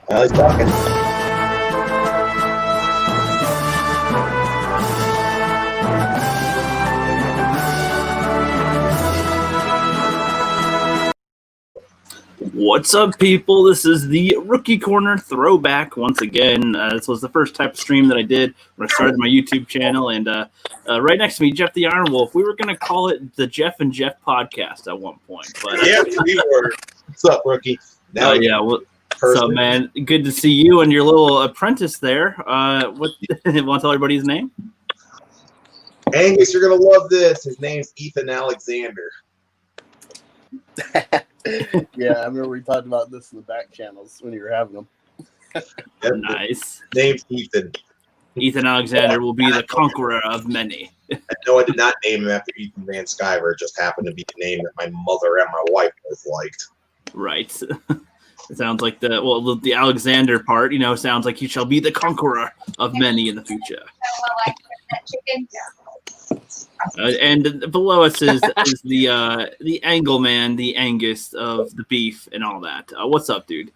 He's talking. What's up, people? This is the Rookie Corner throwback once again. This was the first type of stream that I did when I started my YouTube channel, and right next to me, Geoff the IronWolf. We were going to call it the Geoff and Geoff podcast at one point. But yeah, we were. What's up, Rookie? Now, what's up, man? Good to see you and your little apprentice there. Want to tell everybody his name? Angus, you're going to love this. His name's Ethan Alexander. Yeah, I remember we talked about this in the back channels when you were having them. Nice. Name's Ethan. Ethan Alexander will be the conqueror of many. No, I did not name him after Ethan Van Sciver. It just happened to be the name that my mother and my wife both liked. Right. It sounds like the Alexander part, sounds like he shall be the conqueror of many in the future. And below us is the angle man, the Angus of the beef and all that. What's up, dude?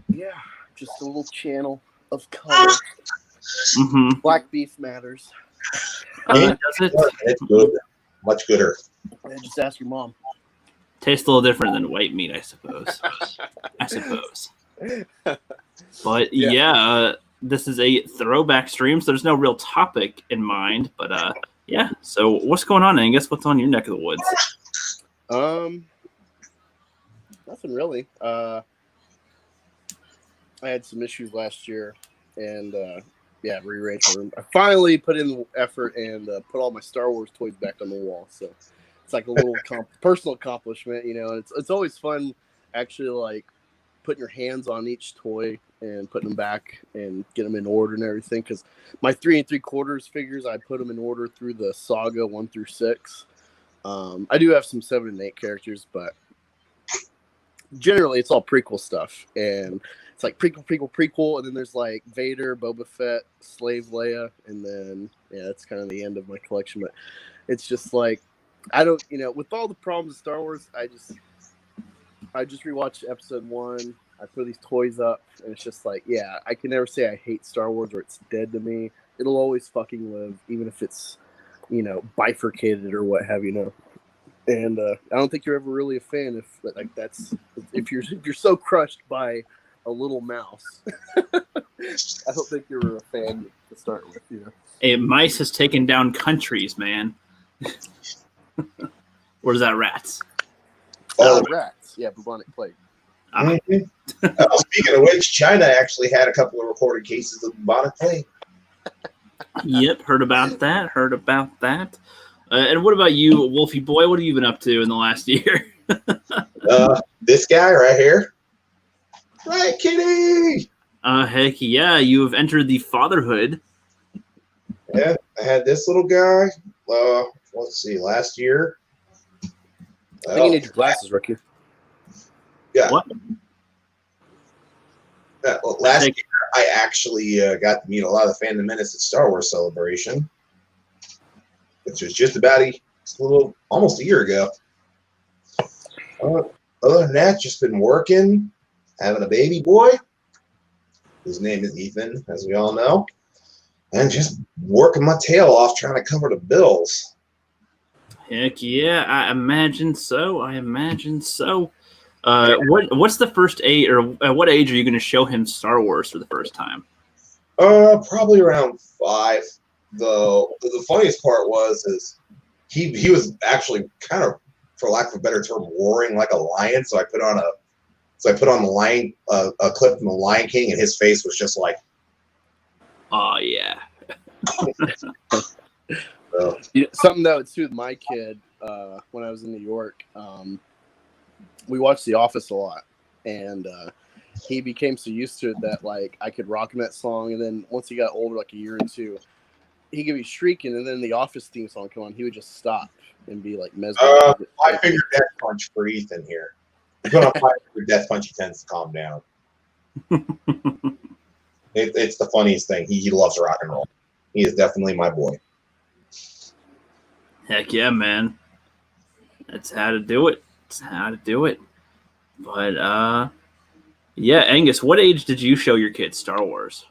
Yeah, just a little channel of color. Mm-hmm. Black beef matters. Does it? It's good. Much gooder. Yeah, just ask your mom. Tastes a little different than white meat, I suppose. But yeah, this is a throwback stream, so there's no real topic in mind. But yeah. So what's going on, Angus? What's on your neck of the woods? Nothing really. I had some issues last year, and rearranged my room. I finally put in the effort and put all my Star Wars toys back on the wall. So it's like a little personal accomplishment, And it's always fun, actually, like putting your hands on each toy and putting them back and get them in order and everything. Because my 3 3/4 figures, I put them in order through the saga 1 through 6. I do have some 7 and 8 characters, but generally it's all prequel stuff. And it's like prequel, and then there's like Vader, Boba Fett, Slave Leia, and then that's kind of the end of my collection. But it's just like I don't, with all the problems of Star Wars, I just rewatched Episode 1. I put these toys up, and it's just like, I can never say I hate Star Wars or it's dead to me. It'll always fucking live, even if it's bifurcated or what have you. And I don't think you're ever really a fan if you're so crushed by a little mouse. I don't think you're a fan to start with. A mice has taken down countries, man. Or is that rats? Rats. Yeah, bubonic plague. Speaking of which, China actually had a couple of recorded cases of bubonic plague. Yep, heard about that. And what about you, Wolfie boy? What have you been up to in the last year? This guy right here. Right, kitty! Heck yeah, you have entered the fatherhood. Yeah, I had this little guy, let's see, last year. I think you need your glasses, Ricky. Yeah. What? Last year, I actually got to meet a lot of the Phantom Menace at Star Wars Celebration, which was just about almost a year ago. Other than that, just been working, having a baby boy. His name is Ethan, as we all know, and just working my tail off trying to cover the bills. Heck yeah, I imagine so. What's the first age, or at what age are you going to show him Star Wars for the first time? Probably around 5. The funniest part is he was actually kind of, for lack of a better term, roaring like a lion. So I put on the lion a clip from the Lion King, and his face was just like, oh yeah. Something that would soothe my kid when I was in New York. We watched The Office a lot, and he became so used to it that like I could rock him that song, and then once he got older, like a year or two, he could be shrieking, and then the Office theme song come on, he would just stop and be like mesmerized. I figured Death Punch for Ethan here. You put on 5 Death Punch, he tends to calm down. It's the funniest thing. He loves rock and roll. He is definitely my boy. Heck yeah, man. That's how to do it. But Yeah, Angus, what age did you show your kids Star Wars?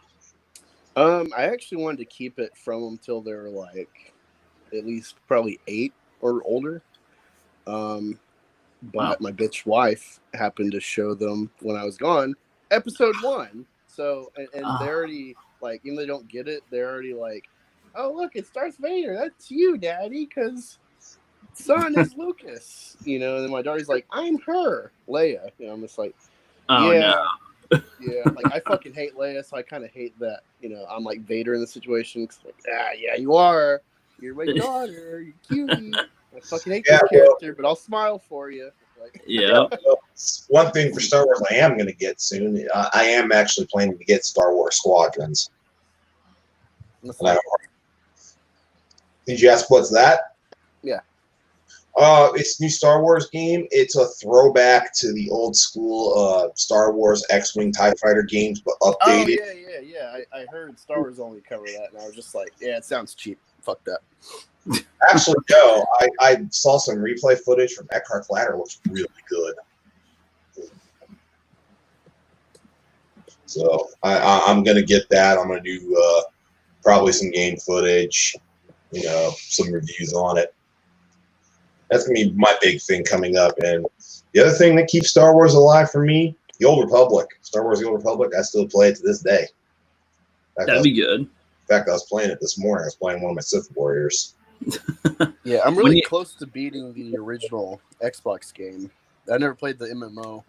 I actually wanted to keep it from them till they were like at least probably 8 or older. But my bitch wife happened to show them when I was gone, episode 1. So, and they're already like, even though they don't get it, they're already like, oh, look, it's Darth Vader. That's you, Daddy, because son is Lucas. You know, and then my daughter's like, I'm her, Leia. You know, I'm just like, yeah. Like, I fucking hate Leia, so I kind of hate that, you know, I'm like Vader in the situation. Cause like, yeah, you are. You're my daughter. You're cutie. I fucking hate this character, but I'll smile for you. Like, one thing for Star Wars I am going to get soon. I am actually planning to get Star Wars Squadrons. Did you ask what's that? Yeah. It's a new Star Wars game. It's a throwback to the old school Star Wars X-Wing TIE Fighter games, but updated. Oh, yeah. I heard Star Wars only cover that, and I was just like, yeah, it sounds cheap. Fuck that. Actually, no. I saw some replay footage from Eckhart's Ladder. It looks really good. So I'm going to get that. I'm going to do probably some game footage, you know, some reviews on it. That's going to be my big thing coming up. And the other thing that keeps Star Wars alive for me, the Old Republic. Star Wars The Old Republic, I still play it to this day. That'd be good. In fact, I was playing it this morning. I was playing one of my Sith Warriors. Yeah, I'm really close to beating the original Xbox game. I never played the MMO.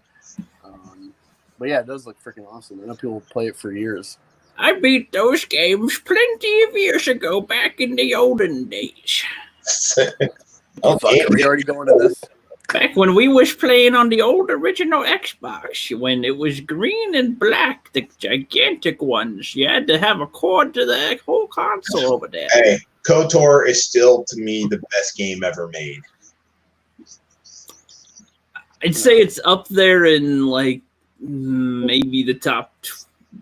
But yeah, it does look freaking awesome. I know people play it for years. I beat those games plenty of years ago, back in the olden days. Okay, are we already going to this? Back when we was playing on the old original Xbox, when it was green and black, the gigantic ones. You had to have a cord to the whole console over there. Hey, KOTOR is still, to me, the best game ever made. I'd say it's up there in, like, maybe the top...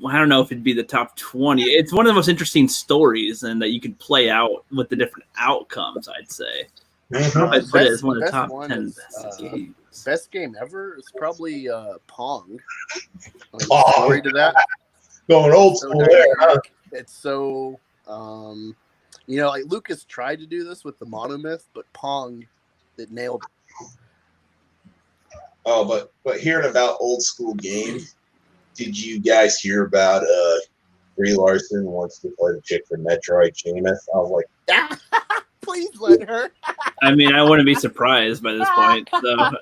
I don't know if it'd be the top 20. It's one of the most interesting stories and that you could play out with the different outcomes, I'd say. I'd put it as one of the top 10 best games. Best game ever is probably Pong. Story to that. Going old school there, huh? It's so, you know, like Lucas tried to do this with the Monomyth, but Pong, it nailed it. Oh, but hearing about old school games, did you guys hear about Brie Larson wants to play the chick for Metroid, Seamus? I was like, please let her. I mean, I wouldn't be surprised by this point. So.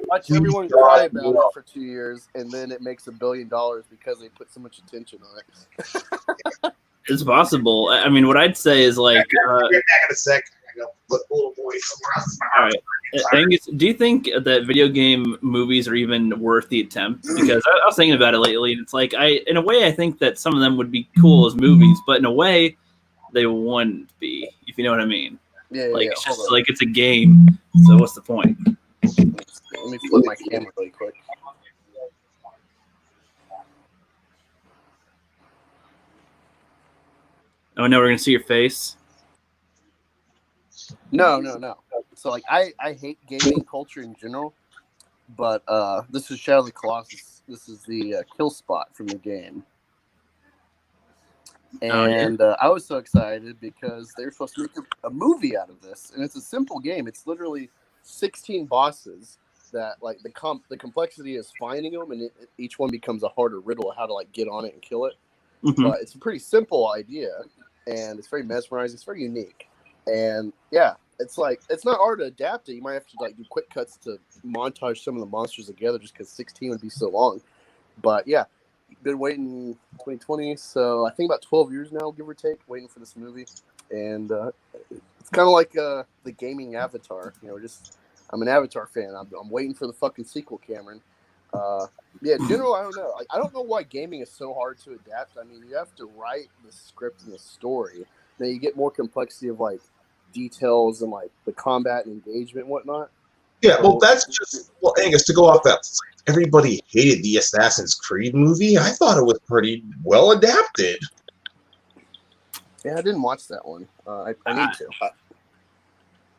Watch everyone cry about it for 2 years, and then it makes $1 billion because they put so much attention on it. It's possible. I mean, what I'd say is like. Get back in a sec. Little boy somewhere else. All right, Angus, do you think that video game movies are even worth the attempt? Because I was thinking about it lately, and it's like in a way, I think that some of them would be cool as movies, but in a way, they wouldn't be. If you know what I mean? Yeah. It's just like it's a game. So what's the point? Let me flip my camera really quick. Oh no, we're gonna see your face. No. So like I hate gaming culture in general, but this is Shadowy Colossus. This is the kill spot from the game. And I was so excited because they're supposed to make a movie out of this, and it's a simple game. It's literally 16 bosses that like the complexity is finding them, and each one becomes a harder riddle of how to like get on it and kill it. Mm-hmm. But it's a pretty simple idea, and it's very mesmerizing. It's very unique. And yeah, it's like it's not hard to adapt it. You might have to like do quick cuts to montage some of the monsters together, just because 16 would be so long. But yeah, been waiting 2020, so I think about 12 years now, give or take, waiting for this movie. And it's kind of like the gaming Avatar. You know, I'm an Avatar fan. I'm waiting for the fucking sequel, Cameron. Yeah, in general, I don't know. Like, I don't know why gaming is so hard to adapt. I mean, you have to write the script and the story. Now you get more complexity of like details and like the combat and engagement and whatnot. Yeah, well, that's just Angus, to go off that. Everybody hated the Assassin's Creed movie. I thought it was pretty well adapted. Yeah, I didn't watch that one. I need to.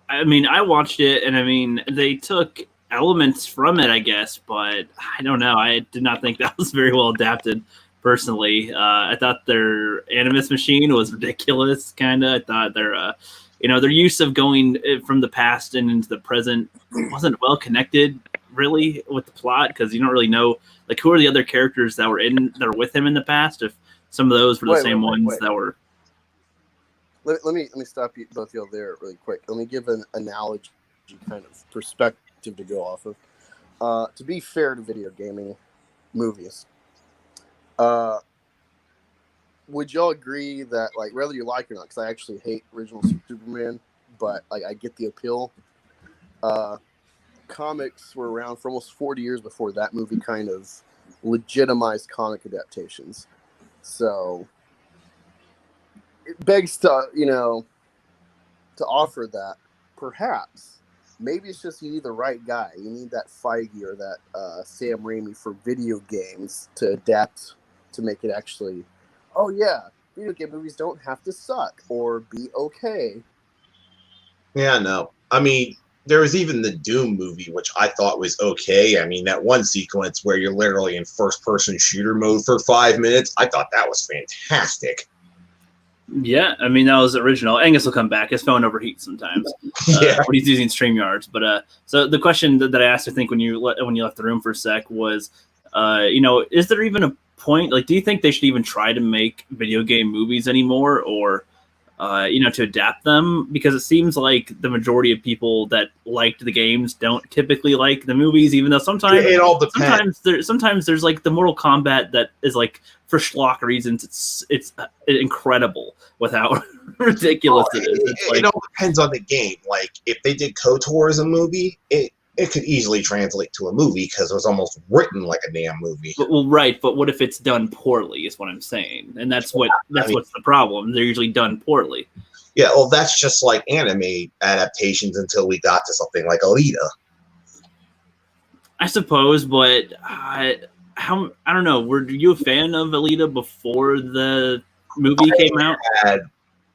I mean, I watched it, and I mean, they took elements from it, I guess, but I don't know. I did not think that was very well adapted. Personally, I thought their Animus machine was ridiculous. Kind of, I thought their their use of going from the past and into the present wasn't well connected, really, with the plot, because you don't really know like who are the other characters that were with him in the past. If some of those were the same ones that were. Let me stop you both y'all there really quick. Let me give an analogy kind of perspective to go off of. To be fair to video gaming movies, would y'all agree that, like, whether you like it or not, because I actually hate original Superman, but like I get the appeal. Comics were around for almost 40 years before that movie kind of legitimized comic adaptations. So it begs to, to offer that perhaps maybe it's just you need the right guy. You need that Feige or that Sam Raimi for video games to adapt to make it actually, oh yeah, video game movies don't have to suck or be okay. Yeah, no. I mean, there was even the Doom movie, which I thought was okay. I mean, that one sequence where you're literally in first-person shooter mode for 5 minutes, I thought that was fantastic. Yeah, I mean, that was original. Angus will come back. His phone overheats sometimes when he's using StreamYards. But so the question that I asked, I think, when you left the room for a sec was, is there even a point? Like, do you think they should even try to make video game movies anymore, or to adapt them? Because it seems like the majority of people that liked the games don't typically like the movies, even though sometimes it all depends. Sometimes there's like the Mortal Kombat that is like for schlock reasons. It's incredible with how ridiculous it is. It all depends on the game. Like if they did KOTOR as a movie, it could easily translate to a movie because it was almost written like a damn movie. Well, right, but what if it's done poorly is what I'm saying. And that's what's the problem. They're usually done poorly. Yeah, well, that's just like anime adaptations until we got to something like Alita. I suppose, but I don't know. Were you a fan of Alita before the movie came out? I had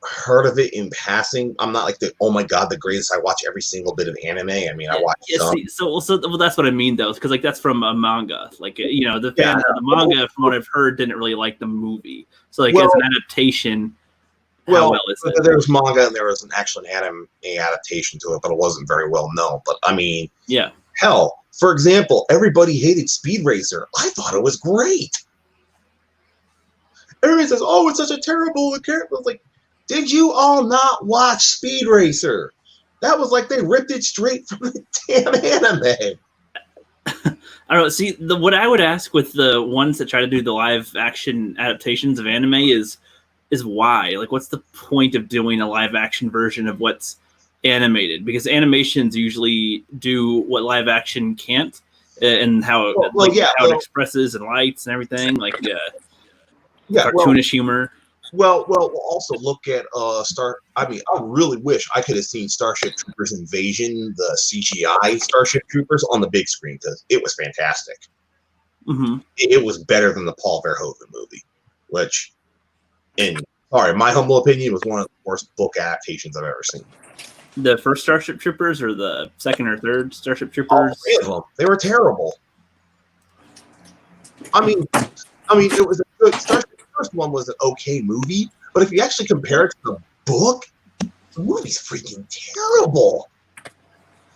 heard of it in passing. I'm not like the greatest. I watch every single bit of anime. I mean, I watch some. So that's what I mean, though, because like that's from a manga. Like the fans of the manga, from what I've heard, didn't really like the movie. So like as an adaptation, how well is it? There was manga and there was an anime adaptation to it, but it wasn't very well known. But I mean, yeah, hell, for example, everybody hated Speed Racer. I thought it was great. Everybody says, "Oh, it's such a terrible character." I was like, did you all not watch Speed Racer? That was like they ripped it straight from the damn anime. I don't know. See, what I would ask with the ones that try to do the live action adaptations of anime is why? Like, what's the point of doing a live action version of what's animated? Because animations usually do what live action can't, and how it expresses and lights and everything, like cartoonish humor. Well, also look at I really wish I could have seen Starship Troopers Invasion, the CGI Starship Troopers, on the big screen because it was fantastic. Mm-hmm. It was better than the Paul Verhoeven movie, which, in my humble opinion, was one of the worst book adaptations I've ever seen. The first Starship Troopers or the second or third Starship Troopers? All three of them. They were terrible. I mean, it was a good Starship. First one was an okay movie, but if you actually compare it to the book, the movie's freaking terrible.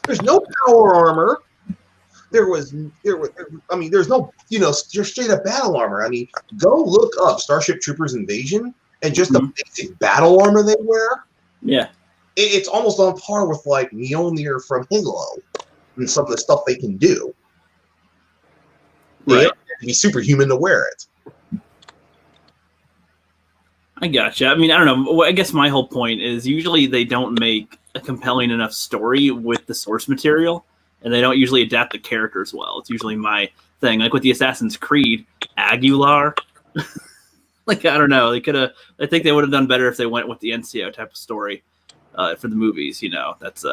There's no power armor. There's no, just straight up battle armor. I mean, go look up Starship Troopers Invasion and just the basic battle armor they wear. Yeah. It's almost on par with like Mjolnir from Halo and some of the stuff they can do. Right. They have to be superhuman to wear it. I gotcha. I mean, I don't know. I guess my whole point is usually they don't make a compelling enough story with the source material, and they don't usually adapt the characters well. It's usually my thing. Like with the Assassin's Creed, Aguilar. Like, I don't know. I think they would have done better if they went with the NCO type of story for the movies. That's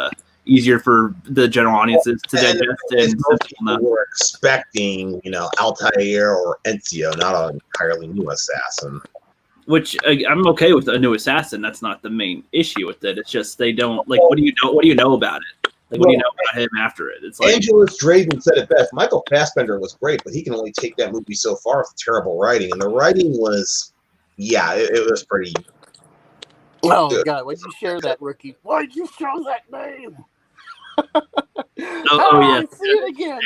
easier for the general audiences to digest. And we're expecting, Altair or Ezio, not an entirely new assassin. Which I'm okay with a new assassin. That's not the main issue with it. It's just they don't like. What do you know? What do you know about it? Like, what do you know about him after it? It's like Angelus Draven said it best. Michael Fassbender was great, but he can only take that movie so far with terrible writing. And the writing was, it was pretty. Oh good. God! Why'd you share that, Rookie? Why'd you show that name? yeah, see it again.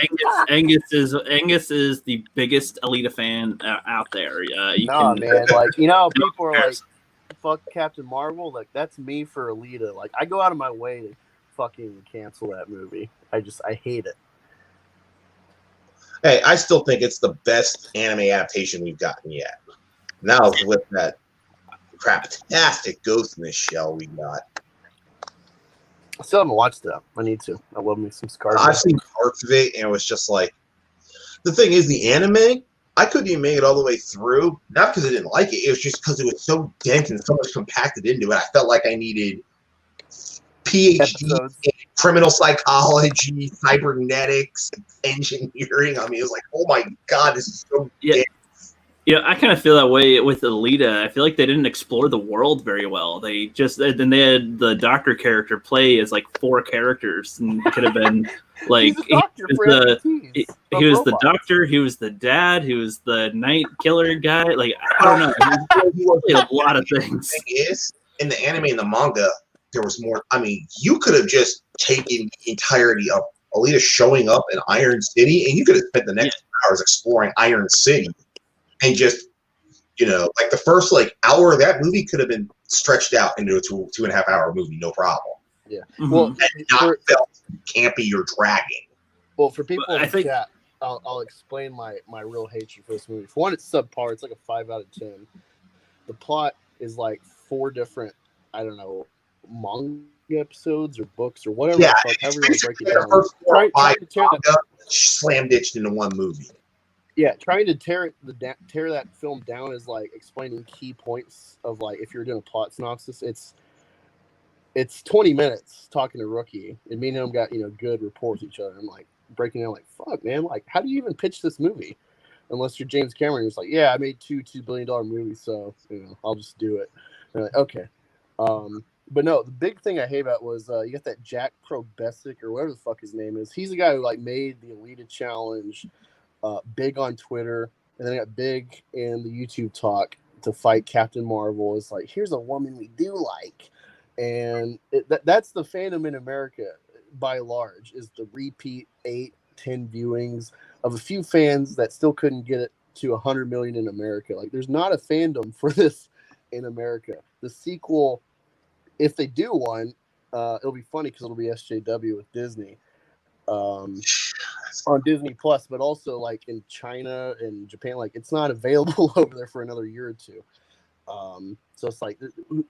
Angus is the biggest Alita fan out there. Man, like people are like, "Fuck Captain Marvel." Like that's me for Alita. Like I go out of my way to fucking cancel that movie. I hate it. Hey, I still think it's the best anime adaptation we've gotten yet. Now with that craptastic Ghost in the Shell we got. I still haven't watched that. I need to. I love me some Scar. I've seen parts of it, and it was just like, the thing is, the anime, I couldn't even make it all the way through. Not because I didn't like it. It was just because it was so dense and so much compacted into it. I felt like I needed PhD in criminal psychology, cybernetics, engineering. I mean, it was like, oh my God, this is so dense. Yeah, I kind of feel that way with Alita. I feel like they didn't explore the world very well. They had the doctor character play as like 4 characters, and it could have been like he was the doctor, he was the dad, he was the night killer guy. Like I don't know, he was a lot of things. The thing is, in the anime and the manga, there was more. I mean, you could have just taken the entirety of Alita showing up in Iron City, and you could have spent the next 2 hours exploring Iron City. And just, like the first hour of that movie could have been stretched out into a 2.5 hour movie, no problem. Yeah. Mm-hmm. Well, and not felt campy or dragging. Well, for people in the chat, I'll explain my real hatred for this movie. For one, it's subpar. It's like a 5 out of 10. The plot is like 4 different, I don't know, manga episodes or books or whatever. Yeah, however you want to break it down. First 4 or 5 slam ditched into one movie. Yeah, trying to tear that film down is like explaining key points of like if you're doing a plot synopsis. It's 20 minutes talking to Rookie, and me and him got good rapport with each other. I'm like breaking down like, fuck man, like how do you even pitch this movie? Unless you're James Cameron, who's like, yeah, I made $2 billion movies, so I'll just do it. And I'm like, okay, but no, the big thing I hate about was you got that Jack Probesic or whatever the fuck his name is. He's the guy who like made the Alita challenge. Big on Twitter, and then I got big in the YouTube talk to fight Captain Marvel. It's like, here's a woman we do like, and that's the fandom in America by large, is the repeat 8-10 viewings of a few fans that still couldn't get it to 100 million in America. Like, there's not a fandom for this in America. The sequel, if they do one, it'll be funny because it'll be SJW with Disney. On Disney Plus, but also like in China and Japan, like it's not available over there for another year or 2. So it's like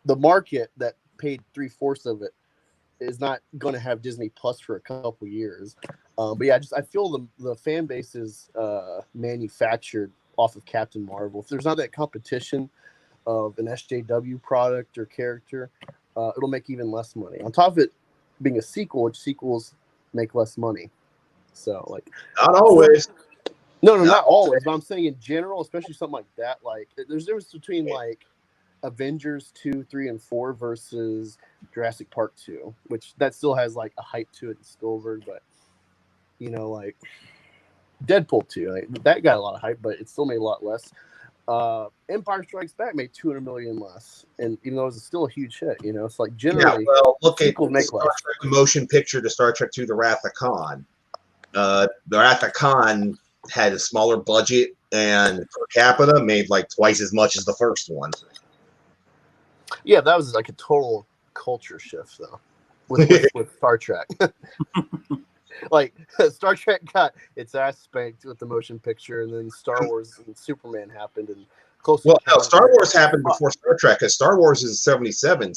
the market that paid 3/4 of it is not going to have Disney Plus for a couple years. But yeah, I feel the fan base is manufactured off of Captain Marvel. If there's not that competition of an SJW product or character, it'll make even less money. On top of it being a sequel, which sequels make less money. So like not always. No, not always. But I'm saying in general, especially something like that. Like there's a difference between like Avengers 2, 3, and 4 versus Jurassic Park 2, which that still has like a hype to it in Spielberg, but like Deadpool 2, like, that got a lot of hype, but it still made a lot less. Empire Strikes Back made 200 million less, and even though it was still a huge hit, it's like generally. Yeah, well, look at Star Trek, the motion picture to Star Trek II: The Wrath of Khan. The Wrath of Khan had a smaller budget and per capita made like twice as much as the first one. Yeah, that was like a total culture shift, though, with Star Trek. Like Star Trek got its ass spanked with the motion picture, and then Star Wars and Superman happened, and Star Wars happened before Star Trek, because Star Wars is 77.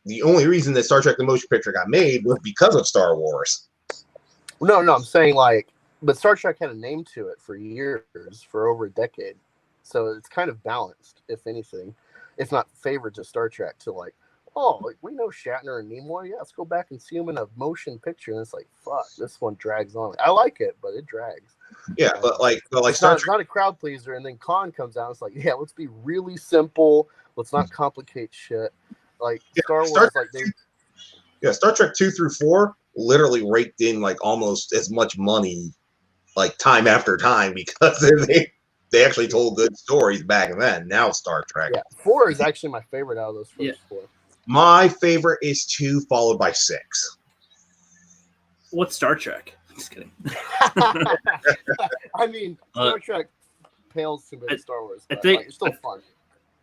The only reason that Star Trek the motion picture got made was because of Star Wars. No, I'm saying but Star Trek had a name to it for years, for over a decade, so it's kind of balanced, if anything, if not favored to Star Trek to like. Oh, like, we know Shatner and Nimoy. Yeah, let's go back and see them in a motion picture. And it's like, fuck, this one drags on. I like it, but it drags. Yeah, but it's not a crowd pleaser. And then Khan comes out. It's like, yeah, let's be really simple. Let's not complicate shit. Like Star Wars, Star Trek 2 through 4 literally raked in like almost as much money, like time after time, because they actually told good stories back then. Now Star Trek. Yeah, 4 is actually my favorite out of those first 4. My favorite is 2, followed by 6. What's Star Trek? Just kidding. I mean, Star Trek pales to Star Wars. But, I think it's still fun.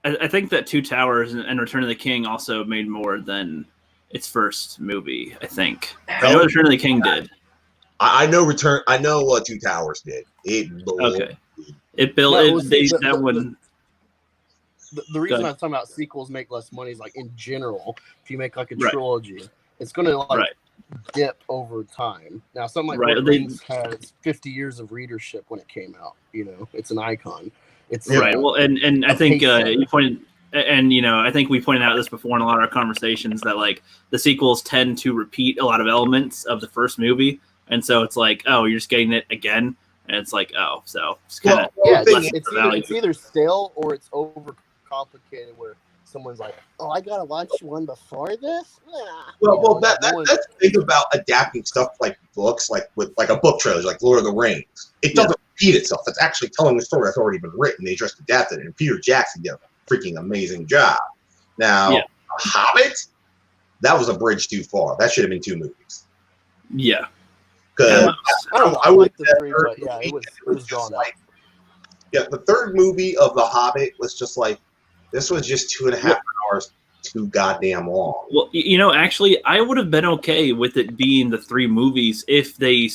I think that Two Towers and Return of the King also made more than its first movie. I think. I know Return of the King did. I know Return. I know what Two Towers did. Okay. It built that one. The reason I'm talking about sequels make less money is like in general, if you make like a trilogy, it's going to dip over time. Now, something like Lord of the Rings has 50 years of readership when it came out. You know, it's an icon. It's right. Well, and I think you pointed, and I think we pointed out this before in a lot of our conversations that like the sequels tend to repeat a lot of elements of the first movie, and so it's like, oh, you're just getting it again, and it's like, oh, so it's kind of it's either stale or it's overcomplicated where someone's like, oh, I gotta watch one before this. That's the thing about adapting stuff like books, like with like a book trilogy, like Lord of the Rings. It doesn't repeat itself. It's actually telling the story that's already been written. They just adapted it, and Peter Jackson did a freaking amazing job. Now, Hobbit, that was a bridge too far. That should have been 2 movies. Yeah, because I would the 3, but it was drawn out. Yeah, the third movie of The Hobbit was just like, this was just 2.5 hours too goddamn long. Well, actually, I would have been okay with it being the 3 movies if they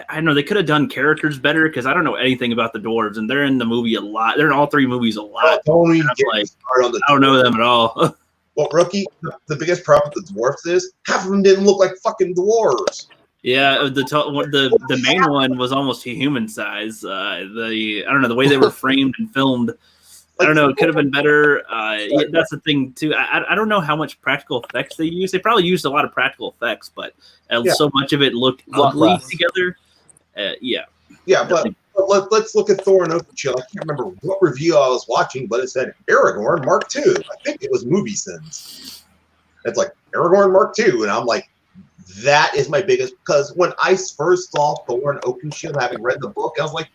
could have done characters better, because I don't know anything about the dwarves, and they're in the movie a lot. They're in all 3 movies a lot. I don't know them at all. Well, Rookie, the biggest problem with the dwarfs is half of them didn't look like fucking dwarves. Yeah, the main one was almost human size. I don't know, the way they were framed and filmed. I don't know. It could have been better. That's the thing too. I don't know how much practical effects they used. They probably used a lot of practical effects, but so much of it looked ugly together. But let's look at Thor and Oakenshield. I can't remember what review I was watching, but it said Aragorn Mark II. I think it was Movie Sins. It's like Aragorn Mark II, and I'm like, that is my biggest, because when I first saw Thor and Oakenshield, having read the book, I was like,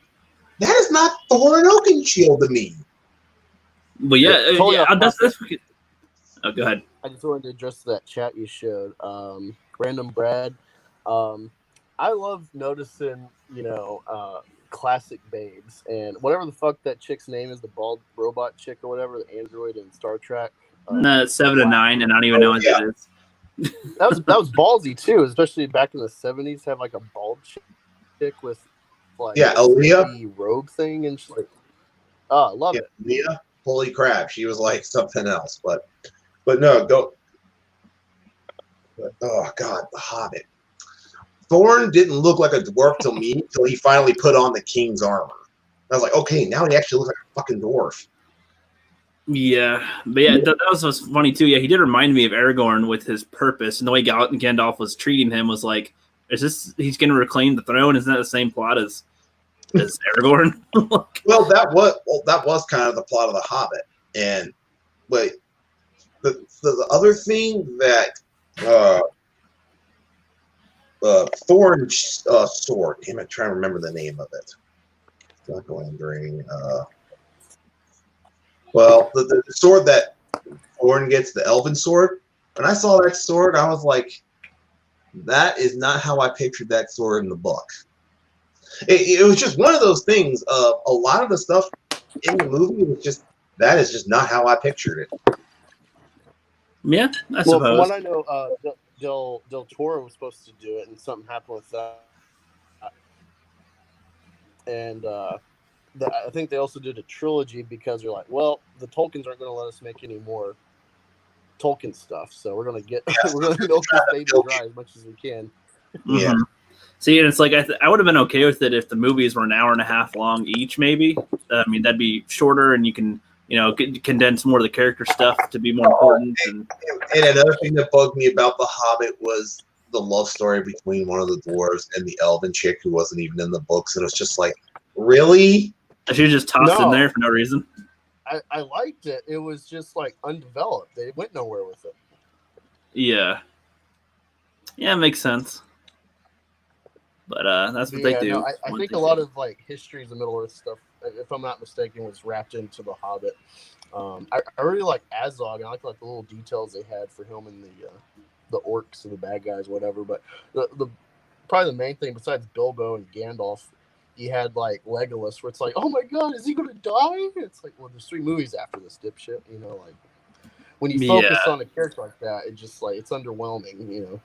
that is not Thor and Oakenshield to me. But that's oh, go ahead. I just wanted to address that chat you showed. Random Brad. I love noticing, classic babes, and whatever the fuck that chick's name is, the bald robot chick or whatever, the android in Star Trek. 7 to 9, and I don't even know what that is. That was ballsy too, especially back in the 70s. Have like a bald chick with like Aaliyah robe thing, and she's like, oh, I love it. Aaliyah, holy crap, she was like something else. But no, go. But, oh God, The Hobbit. Thorn didn't look like a dwarf to me until he finally put on the king's armor. I was like, okay, now he actually looks like a fucking dwarf. Yeah, but that was what's funny too. Yeah, he did remind me of Aragorn with his purpose, and the way Gandalf was treating him was like, he's going to reclaim the throne? Isn't that the same plot as Aragorn? Well, that was kind of the plot of The Hobbit. And but the other thing that Thorn's sword. Damn, I'm trying to remember the name of it. It's not going green. Well, the sword that Thorn gets, the Elven sword. When I saw that sword, I was like, that is not how I pictured that sword in the book. It was just one of those things. A lot of the stuff in the movie was just, that is just not how I pictured it. Yeah, I suppose. From what I know, Del Toro was supposed to do it, and something happened with that. And I think they also did a trilogy because they're like, well, the Tolkiens aren't going to let us make any more Tolkien stuff, so we're going to milk this baby dry as much as we can. Yeah. Mm-hmm. See, and it's like I would have been okay with it if the movies were an hour and a half long each, maybe. I mean, that'd be shorter, and you can condense more of the character stuff to be more important. And another thing that bugged me about The Hobbit was the love story between one of the dwarves and the elven chick who wasn't even in the books, and it was just like, really? I should have just tossed in there for no reason. I liked it. It was just like undeveloped. They went nowhere with it. Yeah. Yeah, it makes sense. But that's what they do. No, I think a lot of like histories of Middle Earth stuff, if I'm not mistaken, was wrapped into the Hobbit. I really like Azog, and I like the little details they had for him and the orcs and the bad guys, whatever. But the probably the main thing besides Bilbo and Gandalf, you had like Legolas, where it's like, oh my god, is he gonna die? It's like, well, there's 3 movies after this dipshit, you know, like when you focus on a character like that, it just like it's underwhelming, you know.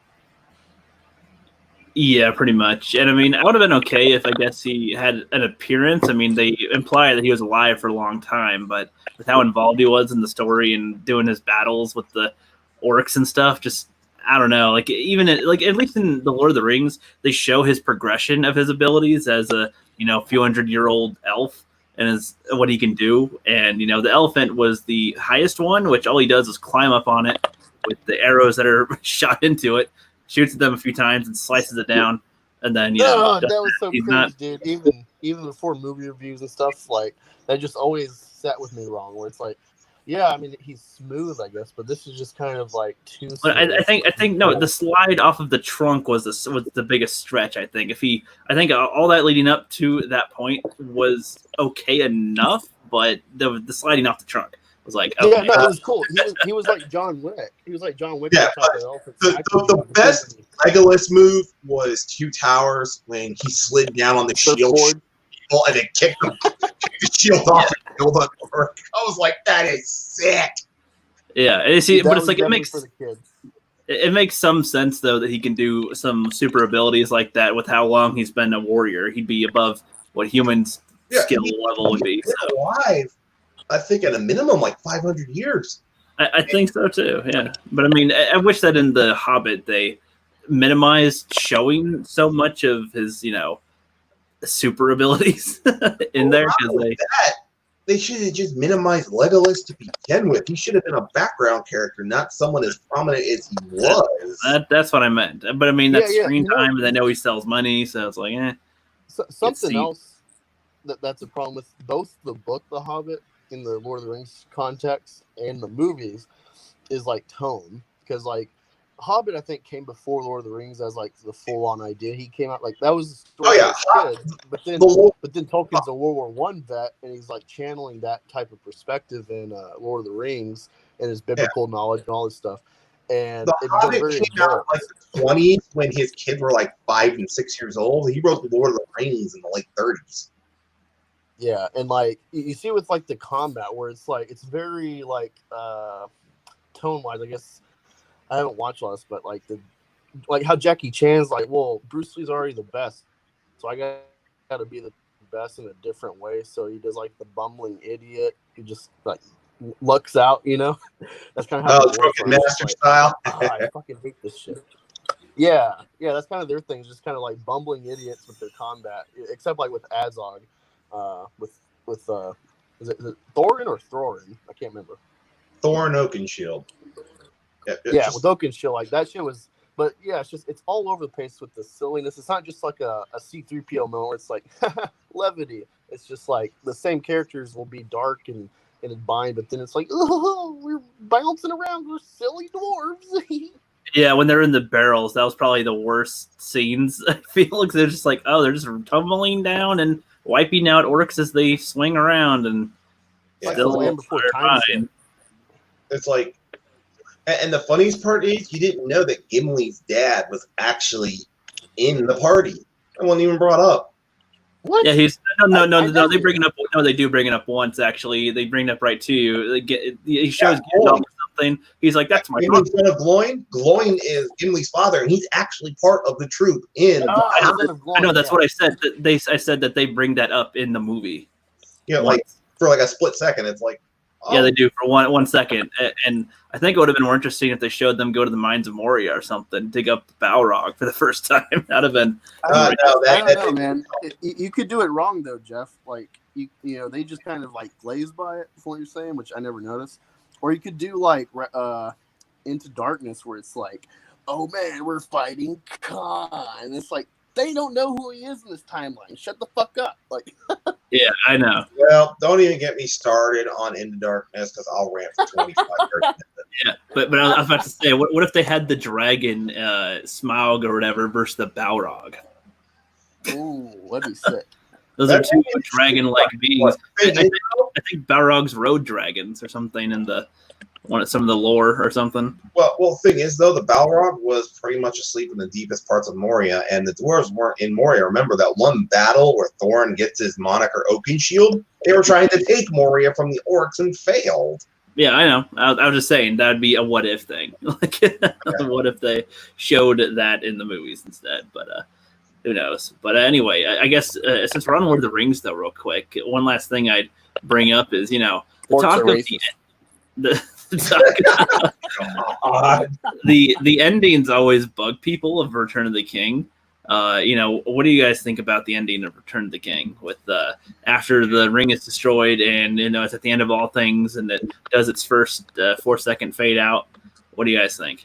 Yeah, pretty much. And I mean, I would have been okay if I guess he had an appearance. I mean, they imply that he was alive for a long time, but with how involved he was in the story and doing his battles with the orcs and stuff, just I don't know. Like even at least in the Lord of the Rings, they show his progression of his abilities as a few 100-year-old elf and what he can do. And the elephant was the highest one, which all he does is climb up on it with the arrows that are shot into it. Shoots at them a few times and slices it down, and then that was so cringe, dude. Even before movie reviews and stuff, like that just always sat with me wrong. Where it's like, yeah, I mean he's smooth, I guess, but this is just kind of like too. But I think no, the slide off of the trunk was the biggest stretch. I think I think all that leading up to that point was okay enough, but the sliding off the trunk was like, okay. Yeah, no, it was cool. He was like John Wick. He was like John Wick. Yeah, the best Legolas move was Two Towers when he slid down on the shield and then kicked the shield off and killed the orc. I was like, that is sick. Yeah, and but it's like it makes some sense though that he can do some super abilities like that with how long he's been a warrior. He'd be above what humans' skill level would be. So. Alive. I think at a minimum, like 500 years. I think so too. Yeah, but I mean, I wish that in the Hobbit they minimized showing so much of his, super abilities in there because they should have just minimized Legolas to begin with. He should have been a background character, not someone as prominent as he was. That's what I meant. But I mean, that's screen time, and I know he sells money, so it's like, something else that's a problem with both the book, The Hobbit, in the Lord of the Rings context and the movies is like tone, because like Hobbit I think came before Lord of the Rings as like the full on idea. He came out like that was the story but then Tolkien's a World War I vet and he's like channeling that type of perspective in Lord of the Rings and his biblical knowledge and all this stuff. And the Hobbit came out like the 20s when his kids were like 5 and 6 years old. He wrote the Lord of the Rings in the late 30s. Yeah, and like you see with like the combat where it's like it's very like tone wise. I guess I haven't watched a lot, but like how Jackie Chan's like, well, Bruce Lee's already the best, so I got to be the best in a different way. So he does like the bumbling idiot who just like lucks out, That's kind of how Drunken Master style. I fucking hate this shit. Yeah, that's kind of their thing, just kind of like bumbling idiots with their combat, except like with Azog. With is it Thorin or Thorin? I can't remember. Thorin Oakenshield. Yeah, with Oakenshield, like that shit was. But yeah, it's all over the place with the silliness. It's not just like a C-3PO moment where it's like levity. It's just like the same characters will be dark and bind, but then it's like, oh, we're bouncing around, we're silly dwarves. Yeah, when they're in the barrels, that was probably the worst scenes. I feel like they're just like, oh, they're just tumbling down and wiping out orcs as they swing around and still fine. It's like, and the funniest part is you didn't know that Gimli's dad was actually in the party. It wasn't even brought up. What? Yeah, he's no. They bring it up. No, they do bring it up once. Actually, they bring it up right to you. He shows Gandalf or something. He's like, "That's my son of Gloin. Gloin is Gimli's father, and he's actually part of the troop in." I know. That's what I said. I said that they bring that up in the movie. Yeah, like for like a split second, it's like. Oh. Yeah, they do for one second, and I think it would have been more interesting if they showed them go to the mines of Moria or something, dig up the Balrog for the first time. That'd have been. I don't know, man. You could do it wrong though, Geoff. Like they just kind of like glaze by it. From what you're saying, which I never noticed. Or you could do like Into Darkness, where it's like, oh man, we're fighting Khan, and it's like they don't know who he is in this timeline. Shut the fuck up, like. Yeah, I know. Well, don't even get me started on Into Darkness because I'll rant for 25 minutes. Yeah, but I was about to say, what if they had the dragon Smaug or whatever versus the Balrog? Ooh, that'd be sick. Those are two dragon-like beings. I think Balrog's road dragons or something in some of the lore or something. Well, the thing is, though, the Balrog was pretty much asleep in the deepest parts of Moria, and the dwarves weren't in Moria. Remember that one battle where Thorin gets his moniker Oakenshield? They were trying to take Moria from the orcs and failed. Yeah, I know. I was just saying that would be a what-if thing. Like, what if they showed that in the movies instead? But who knows? But anyway, I guess since we're on Lord of the Rings, though, real quick, one last thing I'd bring up is, the talk of the endings always bug people of Return of the King. What do you guys think about the ending of Return of the King with after the ring is destroyed and it's at the end of all things and it does its first 4-second fade out? What do you guys think?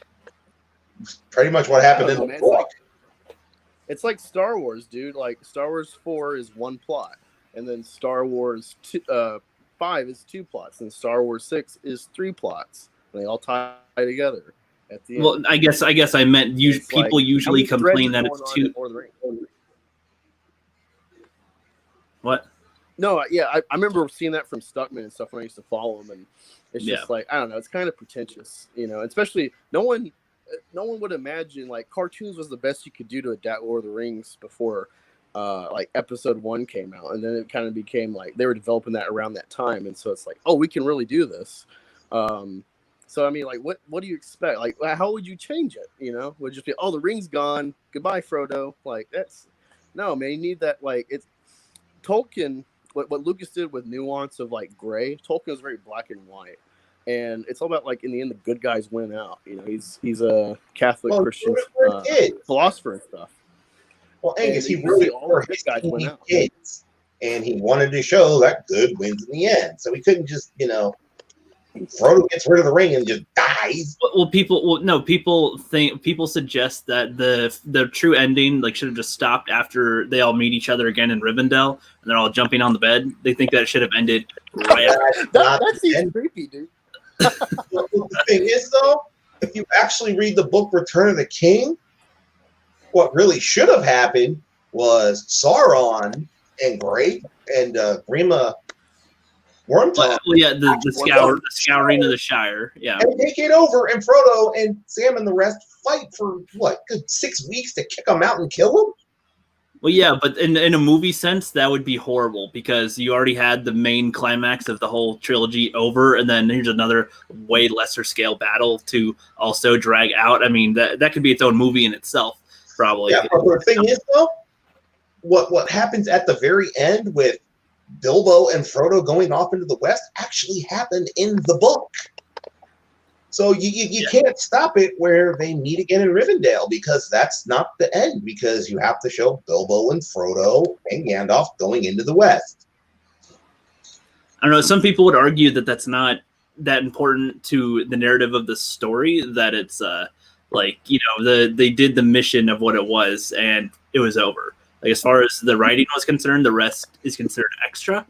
Pretty much what happened in the book. It's like Star Wars, dude. Like Star Wars 4 is one plot, and then Star Wars 5 is 2 plots, and Star Wars 6 is 3 plots. And they all tie together at the end. Well, I guess I meant people usually complain that it's too. What? No, yeah, I remember seeing that from Stuckman and stuff when I used to follow him, and it's just like, I don't know, it's kind of pretentious, Especially no one would imagine like cartoons was the best you could do to adapt Lord of the Rings before like episode 1 came out, and then it kind of became like they were developing that around that time, and so it's like, oh, we can really do this. So I mean, like, what do you expect? Like, how would you change it? Would it just be, oh, the ring's gone, goodbye, Frodo? Like, no, man. You need that. Like, it's Tolkien. What Lucas did with nuance of like gray. Tolkien was very black and white, and it's all about like in the end the good guys win out. He's a Catholic Christian philosopher and stuff. Well, Angus, he really all his guys went out. Kids, and he wanted to show that good wins in the end. So he couldn't just Frodo gets rid of the ring and just dies. People suggest that the true ending should have just stopped after they all meet each other again in Rivendell and they're all jumping on the bed. They think that it should have ended right after. That seems creepy, dude. The thing is, though, if you actually read the book Return of the King, what really should have happened was Sauron and Grima Wormtongue. Well, yeah, the scouring of the Shire. Yeah. And take it over, and Frodo and Sam and the rest fight for, good 6 weeks to kick them out and kill them? Well, yeah, but in a movie sense, that would be horrible because you already had the main climax of the whole trilogy over, and then here's another way lesser scale battle to also drag out. I mean, that could be its own movie in itself, probably. Yeah, but the thing is, though, what happens at the very end with Bilbo and Frodo going off into the West actually happened in the book. So you can't stop it where they meet again in Rivendell, because that's not the end, because you have to show Bilbo and Frodo and Gandalf going into the West. I don't know. Some people would argue that that's not that important to the narrative of the story, that it's they did the mission of what it was and it was over. Like, as far as the writing was concerned, the rest is considered extra,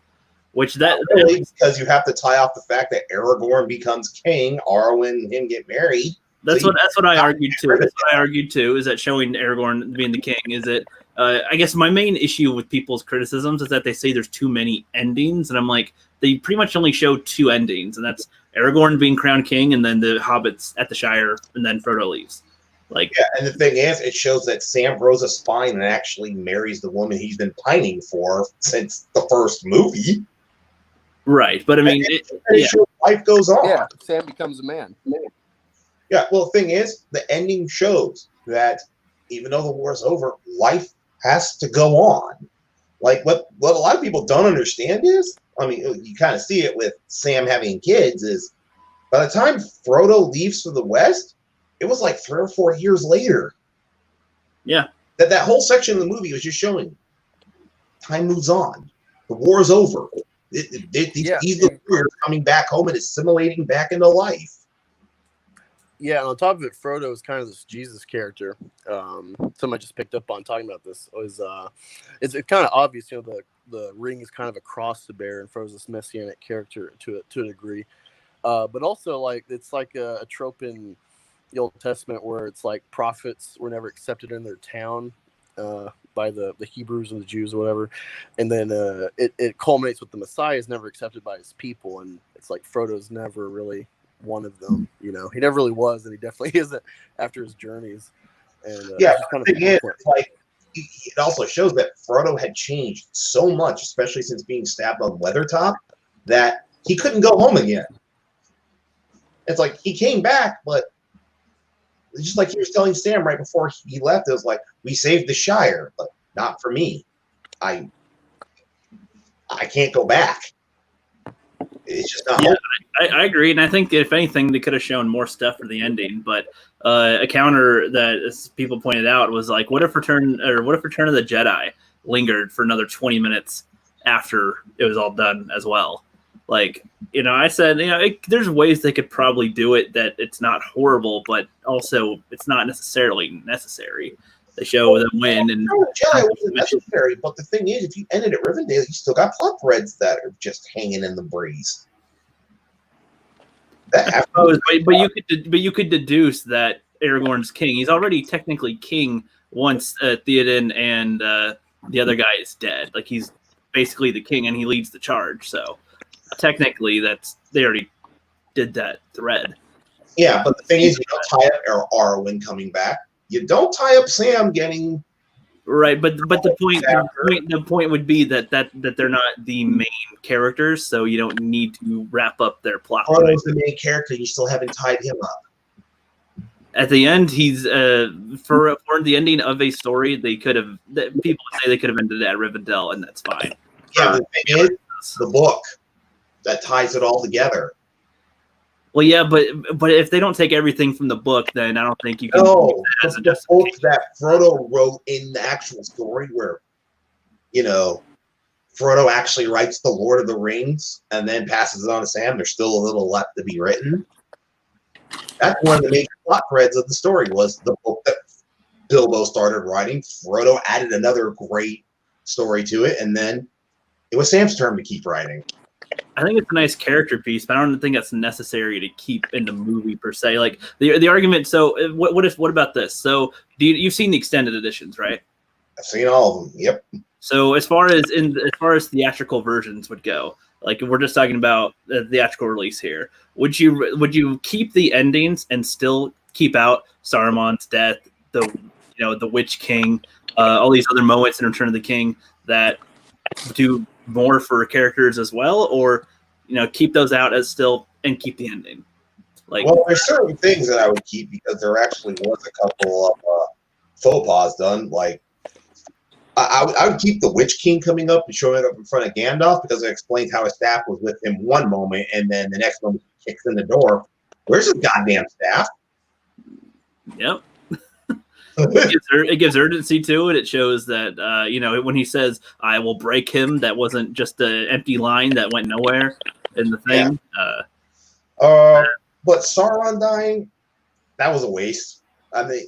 which really, because you have to tie off the fact that Aragorn becomes king, Arwen and him get married. That's what I argued too. That's what I argued too, is that showing Aragorn being the king is it. I guess my main issue with people's criticisms is that they say there's too many endings, and I'm like, they pretty much only show 2 endings, and that's Aragorn being crowned king, and then the hobbits at the Shire, and then Frodo leaves. And the thing is, it shows that Sam grows a spine and actually marries the woman he's been pining for since the first movie. Right, but I mean, life goes on. Yeah, Sam becomes a man. Yeah, well, the thing is, the ending shows that even though the war's over, life has to go on. Like, what a lot of people don't understand is, I mean, you kind of see it with Sam having kids, is by the time Frodo leaves for the West, it was like 3 or 4 years later. Yeah. That whole section of the movie was just showing time moves on. The war is over. He's the warrior coming back home and assimilating back into life. Yeah, and on top of it, Frodo is kind of this Jesus character. Somebody just picked up on talking about this. It's kind of obvious, the ring is kind of a cross to bear, and Frodo's this messianic character to a degree. But also, it's like a trope in the Old Testament where it's like prophets were never accepted in their town, by the Hebrews or the Jews or whatever, and then it culminates with the Messiah is never accepted by his people, and it's like Frodo's never really one of them. You know, he never really was, and he definitely isn't after his journeys. And yeah, it's kind the of thing is, like, it also shows that Frodo had changed so much, especially since being stabbed on Weathertop, that he couldn't go home again. It's like he came back, but just like he was telling Sam right before he left, it was like, we saved the Shire, but not for me. I can't go back. It's just not. Yeah, I agree, and I think if anything, they could have shown more stuff for the ending. But a counter that as people pointed out was like, what if Return of the Jedi lingered for another 20 minutes after it was all done as well? Like, you know, I said, you know, there's ways they could probably do it that it's not horrible, but also it's not necessarily necessary. They show them win, and Jedi wasn't necessary. But the thing is, if you ended at Rivendell, you still got plot threads that are just hanging in the breeze. but you could deduce that Aragorn's king. He's already technically king once Theoden and the other guy is dead. Like, he's basically the king, and he leads the charge. So technically, they already did that thread. Yeah, but the thing is, you don't tie up Arwen coming back. You don't tie up Sam getting right. But the point would be that they're not the main characters, so you don't need to wrap up their plot. Frodo's the main character. You still haven't tied him up. At the end, he's for the ending of a story. People would say they could have ended it at Rivendell, and that's fine. Yeah, the thing is, the book that ties it all together. Well, yeah, but if they don't take everything from the book, then I don't think you can. No, the book that Frodo wrote in the actual story, where, you know, Frodo actually writes the Lord of the Rings and then passes it on to Sam. There's still a little left to be written. That's one of the major plot threads of the story, was the book that Bilbo started writing. Frodo added another great story to it, and then it was Sam's turn to keep writing. I think it's a nice character piece, but I don't think that's necessary to keep in the movie per se. Like the argument. So what about this? So you've seen the extended editions, right? I've seen all of them. Yep. So as far as theatrical versions would go, like we're just talking about the theatrical release here, would you keep the endings and still keep out Saruman's death, the Witch King, all these other moments in Return of the King that do more for characters as well, or keep those out as still and keep the ending? Like, well, there's certain things that I would keep because there actually was a couple of faux pas done. Like, I would keep the Witch King coming up and showing up in front of Gandalf, because it explains how his staff was with him one moment, and then the next moment he kicks in the door. Where's his goddamn staff? Yep. It gives urgency to it. It shows that when he says "I will break him," that wasn't just an empty line that went nowhere in the thing. Yeah. But Sauron dying, that was a waste. I mean,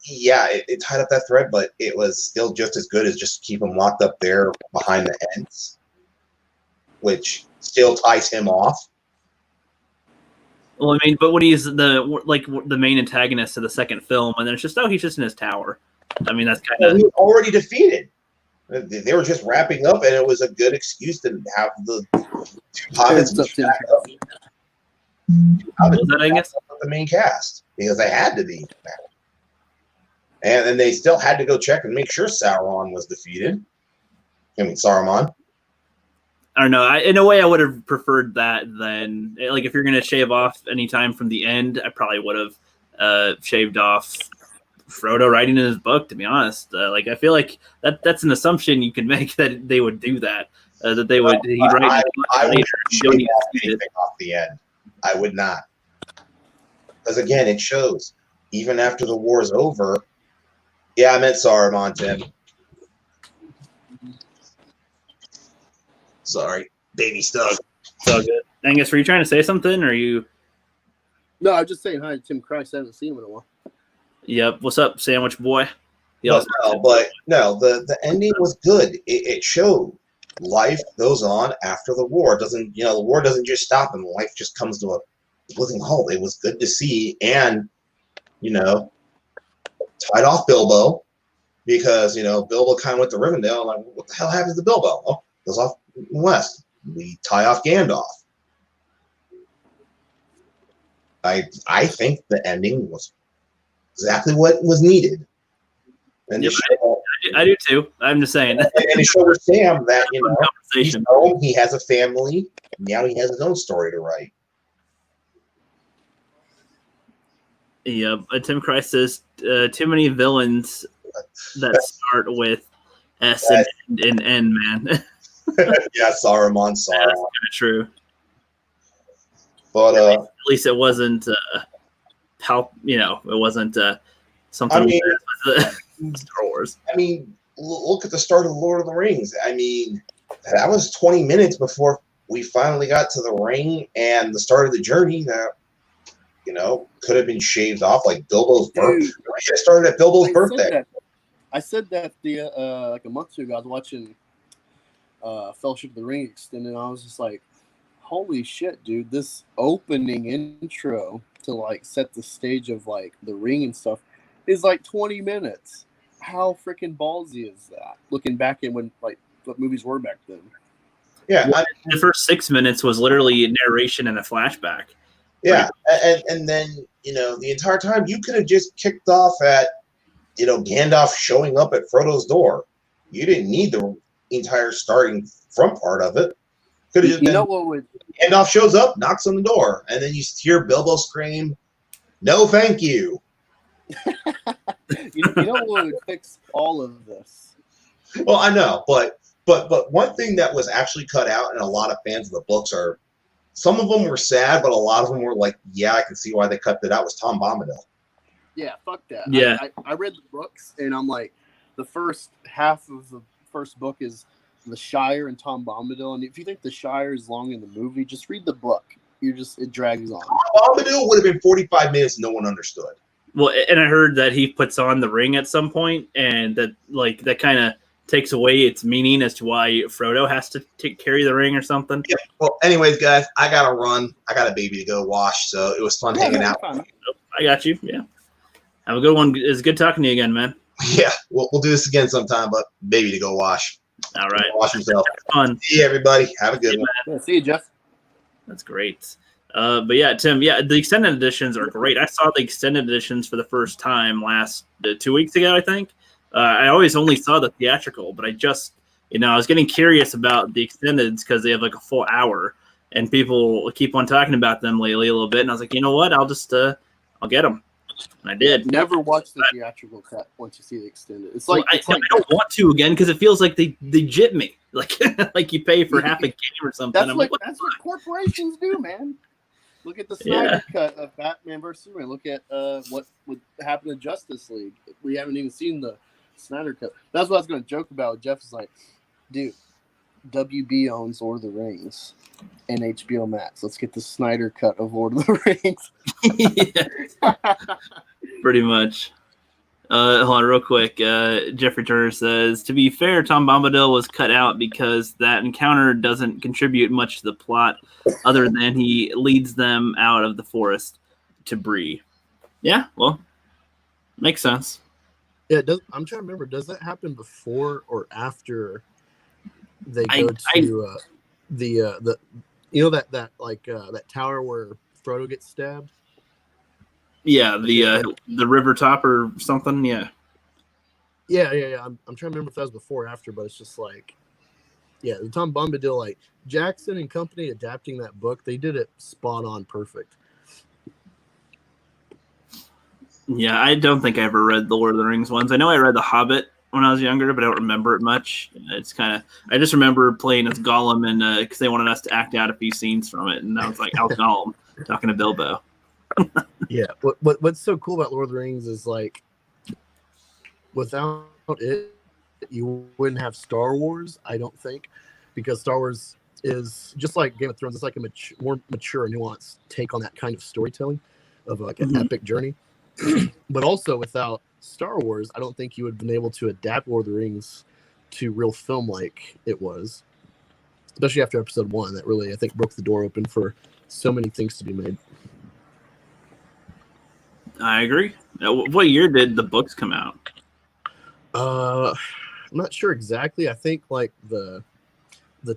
yeah, it tied up that thread, but it was still just as good as just keep him locked up there behind the Ents, which still ties him off. Well, I mean, but when he's the main antagonist of the second film, and then it's just he's just in his tower. I mean, that's kind of he was already defeated. They were just wrapping up, and it was a good excuse to have the two Hobbits back up. The main cast, because they had to be, and then they still had to go check and make sure Sauron was defeated. I mean, Saruman. I don't know. In a way, I would have preferred that than, like, if you're going to shave off any time from the end, I probably would have shaved off Frodo writing in his book, to be honest. Like, I feel like that's an assumption you can make that they would do that. That they would. He'd write I would shave off anything off the end. I would not. Because, again, it shows, even after the war's over. Yeah, I meant Saruman, Tim. Sorry, baby stuff. So good. Angus, were you trying to say something, or are you? No, I'm just saying hi to Tim Christ. I haven't seen him in a while. Yep. What's up, sandwich boy? But the ending was good. It showed life goes on after the war. The war doesn't just stop and life just comes to a blazing halt. It was good to see, and tied off Bilbo. because Bilbo kind of went to Rivendell. And like, what the hell happens to Bilbo? Oh, goes off west. We tie off Gandalf. I think the ending was exactly what was needed. And yep, I do too. I'm just saying. And it showed Sam that he's conversation. home, he has a family, and now he has his own story to write. Yeah, Tim Christ says too many villains that start with S and N, man. Yeah, Saruman. That's kind of true. But at least it wasn't it wasn't something Star Wars. I mean, look at the start of the Lord of the Rings. I mean, that was 20 minutes before we finally got to the ring and the start of the journey that could have been shaved off, like Bilbo's birthday. It started at Bilbo's birthday. I said that like a month or two ago. I was watching Fellowship of the Ring extended, and I was just like, holy shit, dude, this opening intro to like set the stage of like the ring and stuff is like 20 minutes. How freaking ballsy is that? Looking back at what movies were back then. Yeah. The first 6 minutes was literally narration and a flashback. Yeah. And then, the entire time you could have just kicked off at, Gandalf showing up at Frodo's door. You didn't need the entire starting front part of it. Could have just what would Gandalf shows up, knocks on the door, and then you hear Bilbo scream, "No, thank you." you know what would fix all of this? Well, I know, but one thing that was actually cut out, and a lot of fans of the books are, some of them were sad, but a lot of them were like, yeah, I can see why they cut that out, was Tom Bombadil. Yeah, fuck that. Yeah. I read the books, and I'm like, the first half of the first book is the Shire and Tom Bombadil, and if you think the Shire is long in the movie, just read the book. It drags on. Bombadil would have been 45 minutes, no one understood. Well, and I heard that he puts on the ring at some point, and that kind of takes away its meaning as to why Frodo has to carry the ring or something. Yeah. Well, anyways, guys, I gotta run. I got a baby to go wash, so it was fun hanging out. I got you. Yeah. Have a good one. It's good talking to you again, man. Yeah, we'll do this again sometime, but baby to go wash. All right. Wash yourself. Fun. See you, everybody. Have a good one. Yeah, see you, Geoff. That's great. But yeah, Tim, the extended editions are great. I saw the extended editions for the first time last 2 weeks ago, I think. I always only saw the theatrical, but I just, I was getting curious about the extendeds because they have like a full hour, and people keep on talking about them lately a little bit. And I was like, you know what? I'll just, I'll get them. And I did. Never watch the theatrical cut once you see the extended. It's like, I don't want to again because it feels like they jip me, like you pay for half a game or something. That's what corporations do, man. Look at the Snyder cut of Batman vs. Superman. Look at what would happen to Justice League. We haven't even seen the Snyder cut. That's what I was going to joke about. Jeff is like, dude, WB owns Lord of the Rings and HBO Max. Let's get the Snyder cut of Lord of the Rings. Pretty much. Hold on real quick. Jeffrey Turner says, to be fair, Tom Bombadil was cut out because that encounter doesn't contribute much to the plot other than he leads them out of the forest to Bree. Yeah, well, makes sense. Yeah, I'm trying to remember. Does that happen before or after they go to the that tower where Frodo gets stabbed? Yeah, the river top or something. Yeah. I'm trying to remember if that was before or after, but it's just like, yeah, the Tom Bombadil, like Jackson and company adapting that book, they did it spot on, perfect. Yeah, I don't think I ever read the Lord of the Rings ones. I know I read the Hobbit when I was younger, but I don't remember it much. It's kind of, I just remember playing as Gollum, and because they wanted us to act out a few scenes from it, and I was like, I was Gollum talking to Bilbo. Yeah, what's so cool about Lord of the Rings is like, without it, you wouldn't have Star Wars, I don't think, because Star Wars is just like Game of Thrones. It's like a more mature, nuanced take on that kind of storytelling of like an epic journey. But also without Star Wars, I don't think you would have been able to adapt Lord of the Rings to real film like it was, especially after episode 1. That really, I think, broke the door open for so many things to be made. I agree. What year did the books come out? I'm not sure exactly. I think like the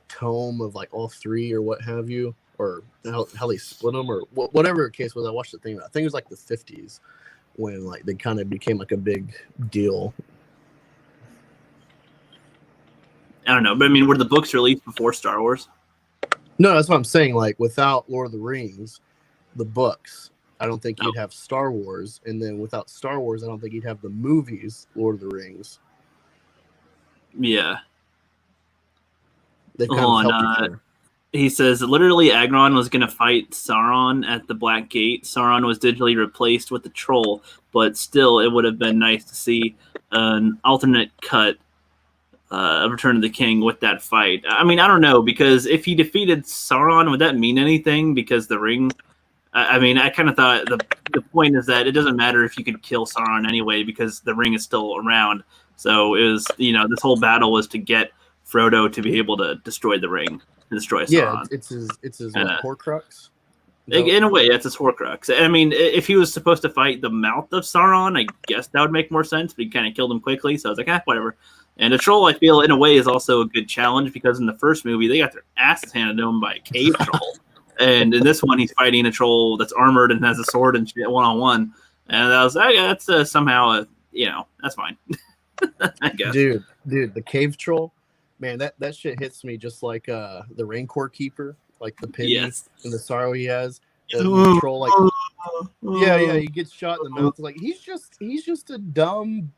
tome of like all three or what have you, or how they split them, or whatever the case was. I watched the thing. I think it was like the 50s when like they kind of became like a big deal. I don't know, but I mean, were the books released before Star Wars? No, that's what I'm saying. Like without Lord of the Rings, the books, I don't think you'd have Star Wars, and then without Star Wars, I don't think you'd have the movies Lord of the Rings. Yeah. They've kind of helped each other. He says, literally, Agron was going to fight Sauron at the Black Gate. Sauron was digitally replaced with the troll, but still, it would have been nice to see an alternate cut of Return of the King with that fight. I mean, I don't know, because if he defeated Sauron, would that mean anything? Because the ring... I mean, I kind of thought the point is that it doesn't matter if you could kill Sauron anyway, because the ring is still around. So it was, this whole battle was to get Frodo to be able to destroy the ring, and destroy Sauron. Yeah, it's his Horcrux. In a way, it's his Horcrux. I mean, if he was supposed to fight the mouth of Sauron, I guess that would make more sense, but he kind of killed him quickly, so I was like, whatever. And a troll, I feel, in a way, is also a good challenge, because in the first movie, they got their asses handed to them by a cave troll. And in this one, he's fighting a troll that's armored and has a sword and shit one-on-one. And I was like, that's somehow, that's fine. I guess. Dude, the cave troll, man, that shit hits me just like the Rancor Keeper, like the pity and the sorrow he has. The troll, like, he gets shot in the mouth. Like he's just a dumb,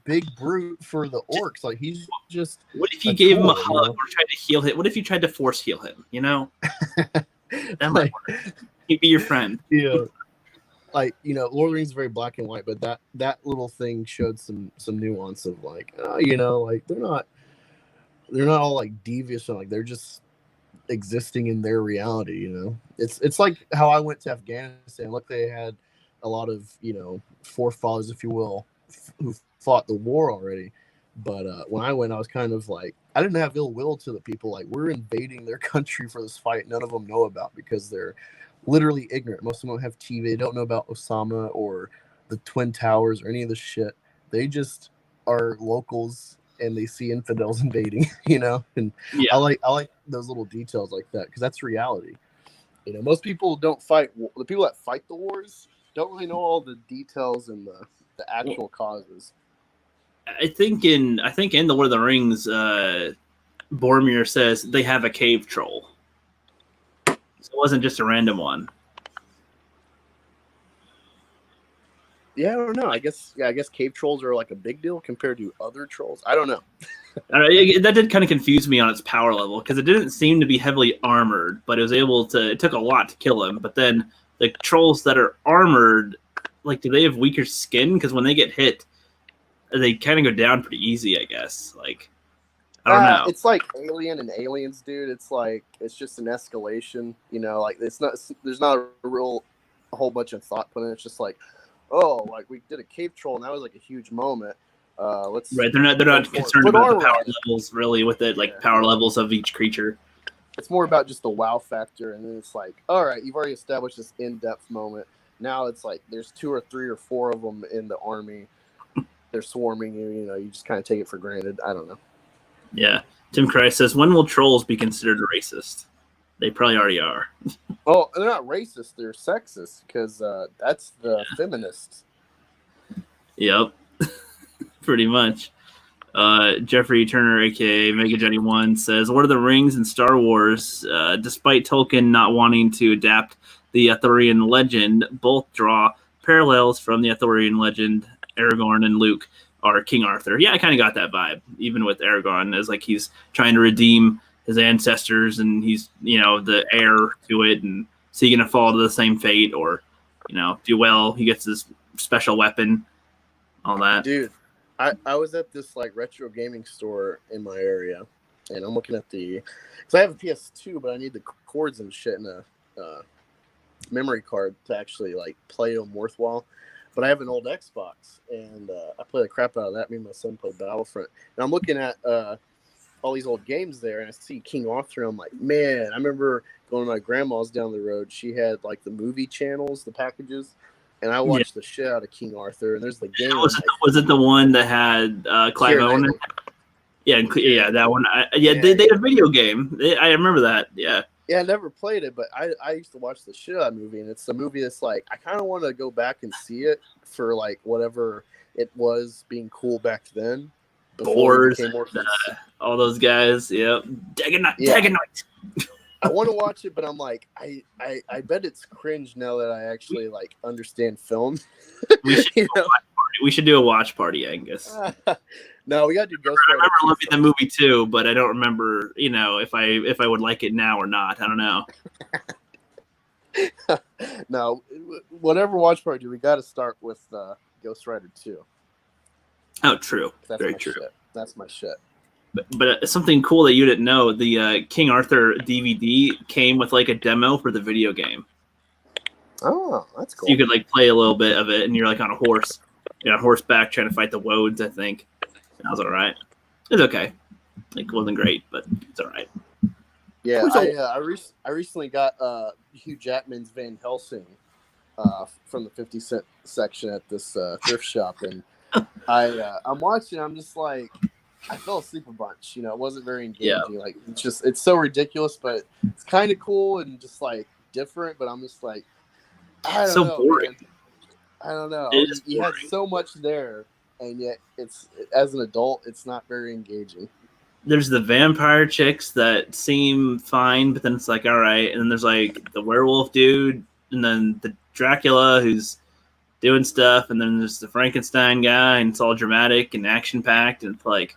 big brute for the orcs. Like he's just. What if you gave him a hug or tried to heal him? What if you tried to force heal him? That might work. He'd be your friend. Yeah. Like, Lord of the Rings is very black and white, but that little thing showed some nuance of like, like they're not all like devious and like they're just existing in their reality. It's like how I went to Afghanistan. Look, they had a lot of forefathers, if you will, who fought the war already. But when I went, I was kind of like, I didn't have ill will to the people. Like, we're invading their country for this fight none of them know about because they're literally ignorant. Most of them don't have TV. They don't know about Osama or the Twin Towers or any of this shit. They just are locals and they see infidels invading, And I like those little details like that because that's reality. Most people don't fight. The people that fight the wars don't really know all the details and the actual causes. I think in the Lord of the Rings, Boromir says they have a cave troll. So it wasn't just a random one. Yeah, I don't know. I guess cave trolls are like a big deal compared to other trolls. I don't know. That did kind of confuse me on its power level because it didn't seem to be heavily armored, but it took a lot to kill him. But then the trolls that are armored, like, do they have weaker skin? Because when they get hit, they kind of go down pretty easy, I guess. Like, I don't know. It's like Alien and Aliens, dude. It's like it's just an escalation. Like there's not a whole bunch of thought put in. It's just like, oh, like we did a cave troll, and that was like a huge moment. Let's right. They're not concerned about the power levels really with it, like power levels of each creature. It's more about just the wow factor, and then it's like, all right, you've already established this in-depth moment. Now it's like there's 2 or 3 or 4 of them in the army. They're swarming you, you just kind of take it for granted. I don't know. Yeah. Tim Christ says, when will trolls be considered racist? They probably already are. Oh, they're not racist. They're sexist because that's the feminists. Yep. Pretty much. Jeffrey Turner, a.k.a. Mega Jenny 1, says, Lord of the Rings and Star Wars, despite Tolkien not wanting to adapt the Arthurian legend, both draw parallels from the Arthurian legend. Aragorn and Luke are King Arthur. Yeah, I kind of got that vibe, even with Aragorn, as like he's trying to redeem his ancestors and he's, the heir to it. And is he going to fall to the same fate or, do well? He gets his special weapon, all that. Dude, I was at this like retro gaming store in my area and I'm looking at because I have a PS2, but I need the cords and shit and a memory card to actually like play them worthwhile. But I have an old Xbox, and I play the crap out of that. Me and my son play Battlefront. And I'm looking at all these old games there, and I see King Arthur, and I'm like, man, I remember going to my grandma's down the road. She had, like, the movie channels, the packages. and I watched the shit out of King Arthur. And there's the game. Was it the one that had Clive Owen in it? Yeah, that one. They had a video game. I remember that. Yeah. Yeah, I never played it, but I used to watch the shit out of the movie, and it's a movie that's like I kind of want to go back and see it for like whatever it was being cool back then. Boars, all those guys. Yep. Dagonite. I want to watch it, but I'm like, I bet it's cringe now that I actually like understand film. We should do a watch party, Angus. No, we got to do Ghost Rider. I remember loving the movie too, but I don't remember, if I would like it now or not. I don't know. No, whatever watch party, we got to start with Ghost Rider 2. Oh, true. Very true. Shit. That's my shit. But something cool that you didn't know, the King Arthur DVD came with like a demo for the video game. Oh, that's cool. So you could like play a little bit of it, and you're like on a horse, horseback trying to fight the Woads, I think. That was all right. It's okay. Like, it wasn't great, but it's all right. Yeah, I recently got Hugh Jackman's Van Helsing from the 50 cent section at this thrift shop, and I'm watching. I'm just like, I fell asleep a bunch. It wasn't very engaging. Yeah. Like, it's so ridiculous, but it's kind of cool and just like different. But I'm just like, I don't know, boring. Man. I don't know. You had so much there, and yet as an adult, it's not very engaging. There's the vampire chicks that seem fine, but then it's like, all right. And then there's like the werewolf dude, and then the Dracula who's doing stuff, and then there's the Frankenstein guy, and it's all dramatic and action packed, and it's like,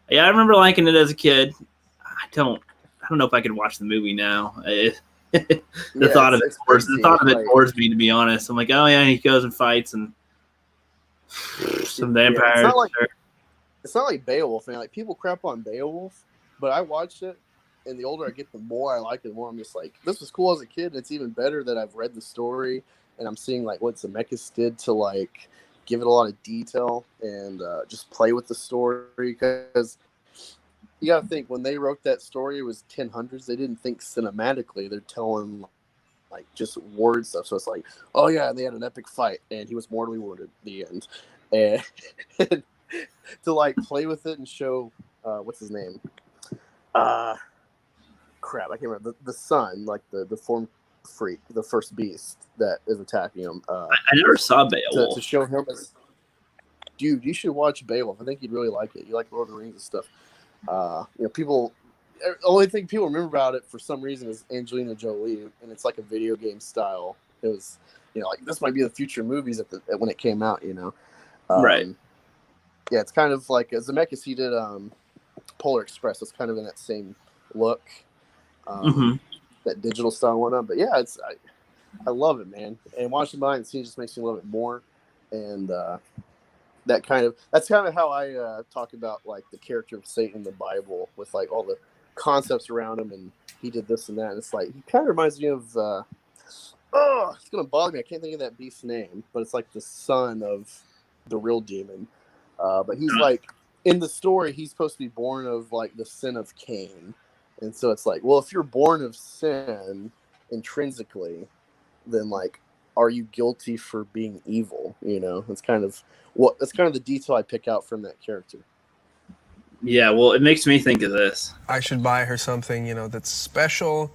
yeah, I remember liking it as a kid. I don't know if I could watch the movie now. The thought of it bores me, to be honest. I'm like, oh yeah, he goes and fights and some vampires. It's not like Beowulf, man. Like, people crap on Beowulf, but I watched it, and the older I get, the more I like it. The more I'm just like, this was cool as a kid. And it's even better that I've read the story and I'm seeing like what Zemeckis did to like give it a lot of detail and just play with the story, because you got to think, when they wrote that story, it was 1000s. They didn't think cinematically. They're telling like just word stuff. So it's like, oh yeah, and they had an epic fight, and he was mortally wounded. The end. And to like play with it and show what's his name? Crap, I can't remember. The son, like the form freak, the first beast that is attacking him. I never saw Beowulf. To show him as, dude, you should watch Beowulf. I think you'd really like it. You like Lord of the Rings and stuff. People, the only thing people remember about it for some reason is Angelina Jolie, and it's like a video game style. It was, like, this might be the future movies when it came out, right. Yeah, it's kind of like Zemeckis. He did Polar Express. It's kind of in that same look, that digital style and whatnot. But yeah, I love it, man. And watching behind the scenes just makes me love it more. And that's kind of how I talk about like the character of Satan in the Bible, with like all the concepts around him, and he did this and that. And it's like, he kind of reminds me of it's gonna bother me. I can't think of that beast's name, but it's like the son of the real demon. But he's like, in the story, he's supposed to be born of like the sin of Cain. And so it's like, well, if you're born of sin intrinsically, then like, are you guilty for being evil? That's kind of the detail I pick out from that character. Yeah, well, it makes me think of this. I should buy her something, that's special,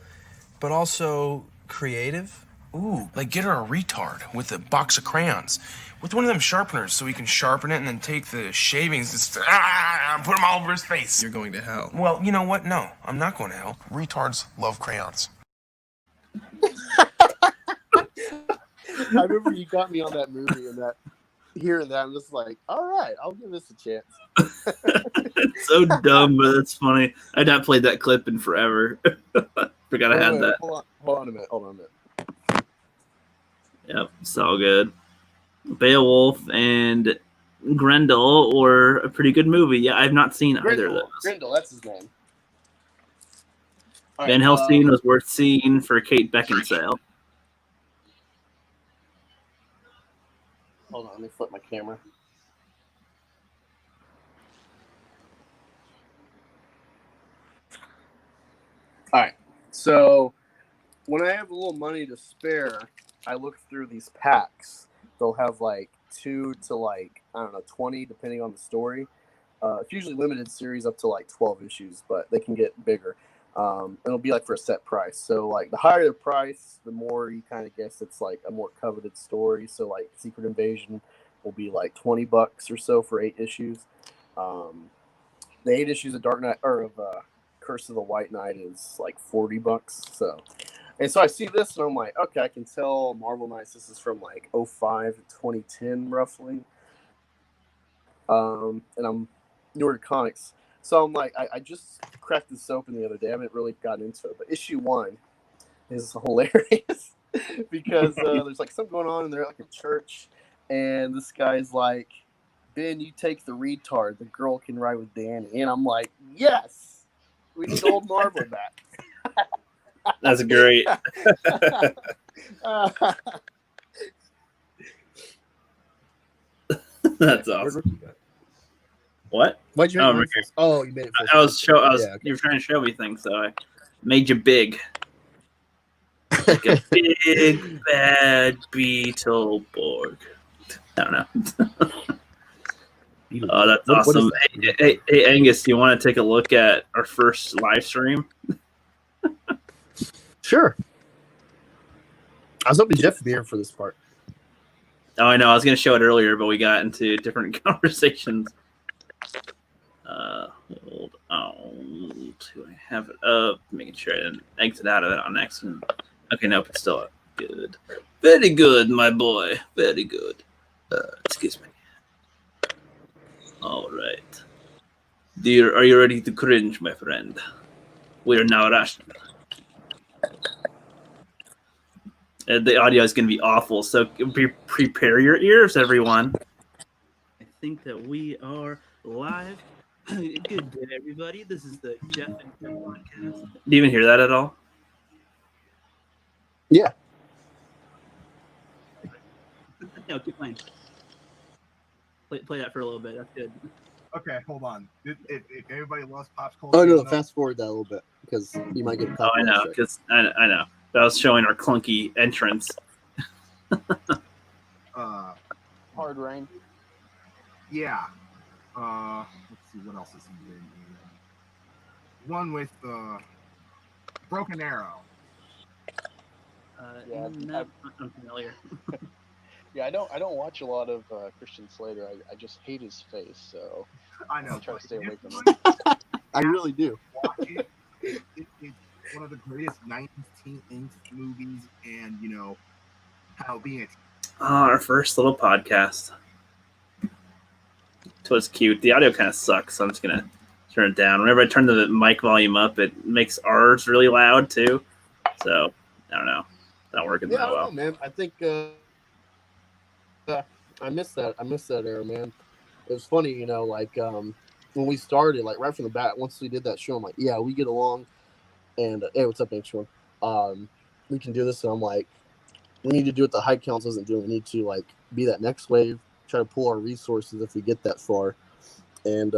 but also creative. Ooh, like get her a retard with a box of crayons, with one of them sharpeners, so he can sharpen it and then take the shavings and put them all over his face. You're going to hell. Well, you know what? No, I'm not going to hell. Retards love crayons. I remember you got me on that movie, and that hearing that, I'm just like, all right, I'll give this a chance. It's so dumb, but it's funny. I'd not played that clip in forever. Forgot I had that. Hold on a minute. Yep, it's all good. Beowulf and Grendel were a pretty good movie. Yeah, I've not seen either of those. Grendel, that's his name. Van Helsing was worth seeing for Kate Beckinsale. Hold on, let me flip my camera. All right, so when I have a little money to spare, I look through these packs, they'll have like 2 to like, I don't know, 20 depending on the story. It's usually limited series up to like 12 issues, but they can get bigger. It'll be like for a set price. So like the higher the price, the more you kind of guess it's like a more coveted story. So like Secret Invasion will be like $20 or so for 8 issues. The 8 issues of Dark Knight or of Curse of the White Knight is like $40. So I see this and I'm like, okay, I can tell Marvel Knights this is from like 05 to 2010 roughly. And I'm newer to comics. So I'm like, I just cracked this open the other day. I haven't really gotten into it, but issue 1 is hilarious because there's like something going on and they're like a church, and this guy's like, Ben, you take the retard. The girl can ride with Danny. And I'm like, yes, we need old Marvel back. That's great. That's awesome. What? Why'd you? Oh, right. Oh, you made it. I was yeah, okay. You were trying to show me things, so I made you big, like a big bad Beetleborg. I don't know. Oh, that's awesome. Hey, Angus, do you want to take a look at our first live stream? Sure. I was hoping Geoff would be here for this part. Oh, I know. I was going to show it earlier, but we got into different conversations. Hold on. Do I have it up? Making sure I didn't exit out of it on accident. Okay, nope, it's still up. Good. Very good, my boy. Very good. Excuse me. All right. Dear, are you ready to cringe, my friend? We are now rational. The audio is going to be awful, so prepare your ears, everyone. I think that we are live. Good day, everybody. This is the Geoff and Geoff podcast. Do you even hear that at all? Yeah. No, keep playing. Play that for a little bit. That's good. Okay, hold on. If everybody loves popsicle. Oh no! Fast forward that a little bit because you might get. Oh, I know. Because I know. That was showing our clunky entrance. Hard rain. Yeah. Let's see what else is in here. One with Broken Arrow. I'm familiar. Yeah, I don't watch a lot of Christian Slater. I just hate his face, so I know. I try to stay away from him. I really do. Watch it. It's one of the greatest 90s teen angst movies, and you know how being our first little podcast. So it's cute. The audio kind of sucks, so I'm just gonna turn it down. Whenever I turn the mic volume up, it makes ours really loud too. So I don't know. Not working that well. Yeah, man. I think I missed that. I missed that era, man. It was funny, you know, like when we started, like right from the bat, once we did that show, I'm like, yeah, we get along. And hey, what's up, H1? We can do this. And I'm like, we need to do what the High Council isn't doing. We need to like be that next wave, try to pull our resources if we get that far, and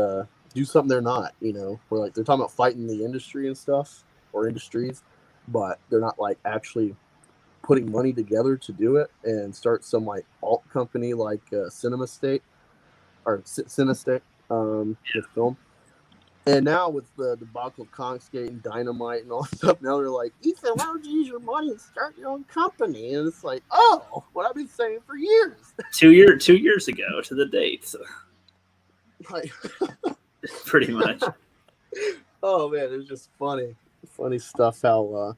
do something they're not. You know, where like they're talking about fighting the industry and stuff or industries, but they're not like actually putting money together to do it and start some like alt company like CinemaState or CineState with film. And now with the debacle of Comicsgate and Dynamite and all that stuff, now they're like, Ethan, why don't you use your money and start your own company? And it's like, oh, what I've been saying for years. 2 years ago to the date. So. Like, pretty much. Oh man, it was just funny stuff. How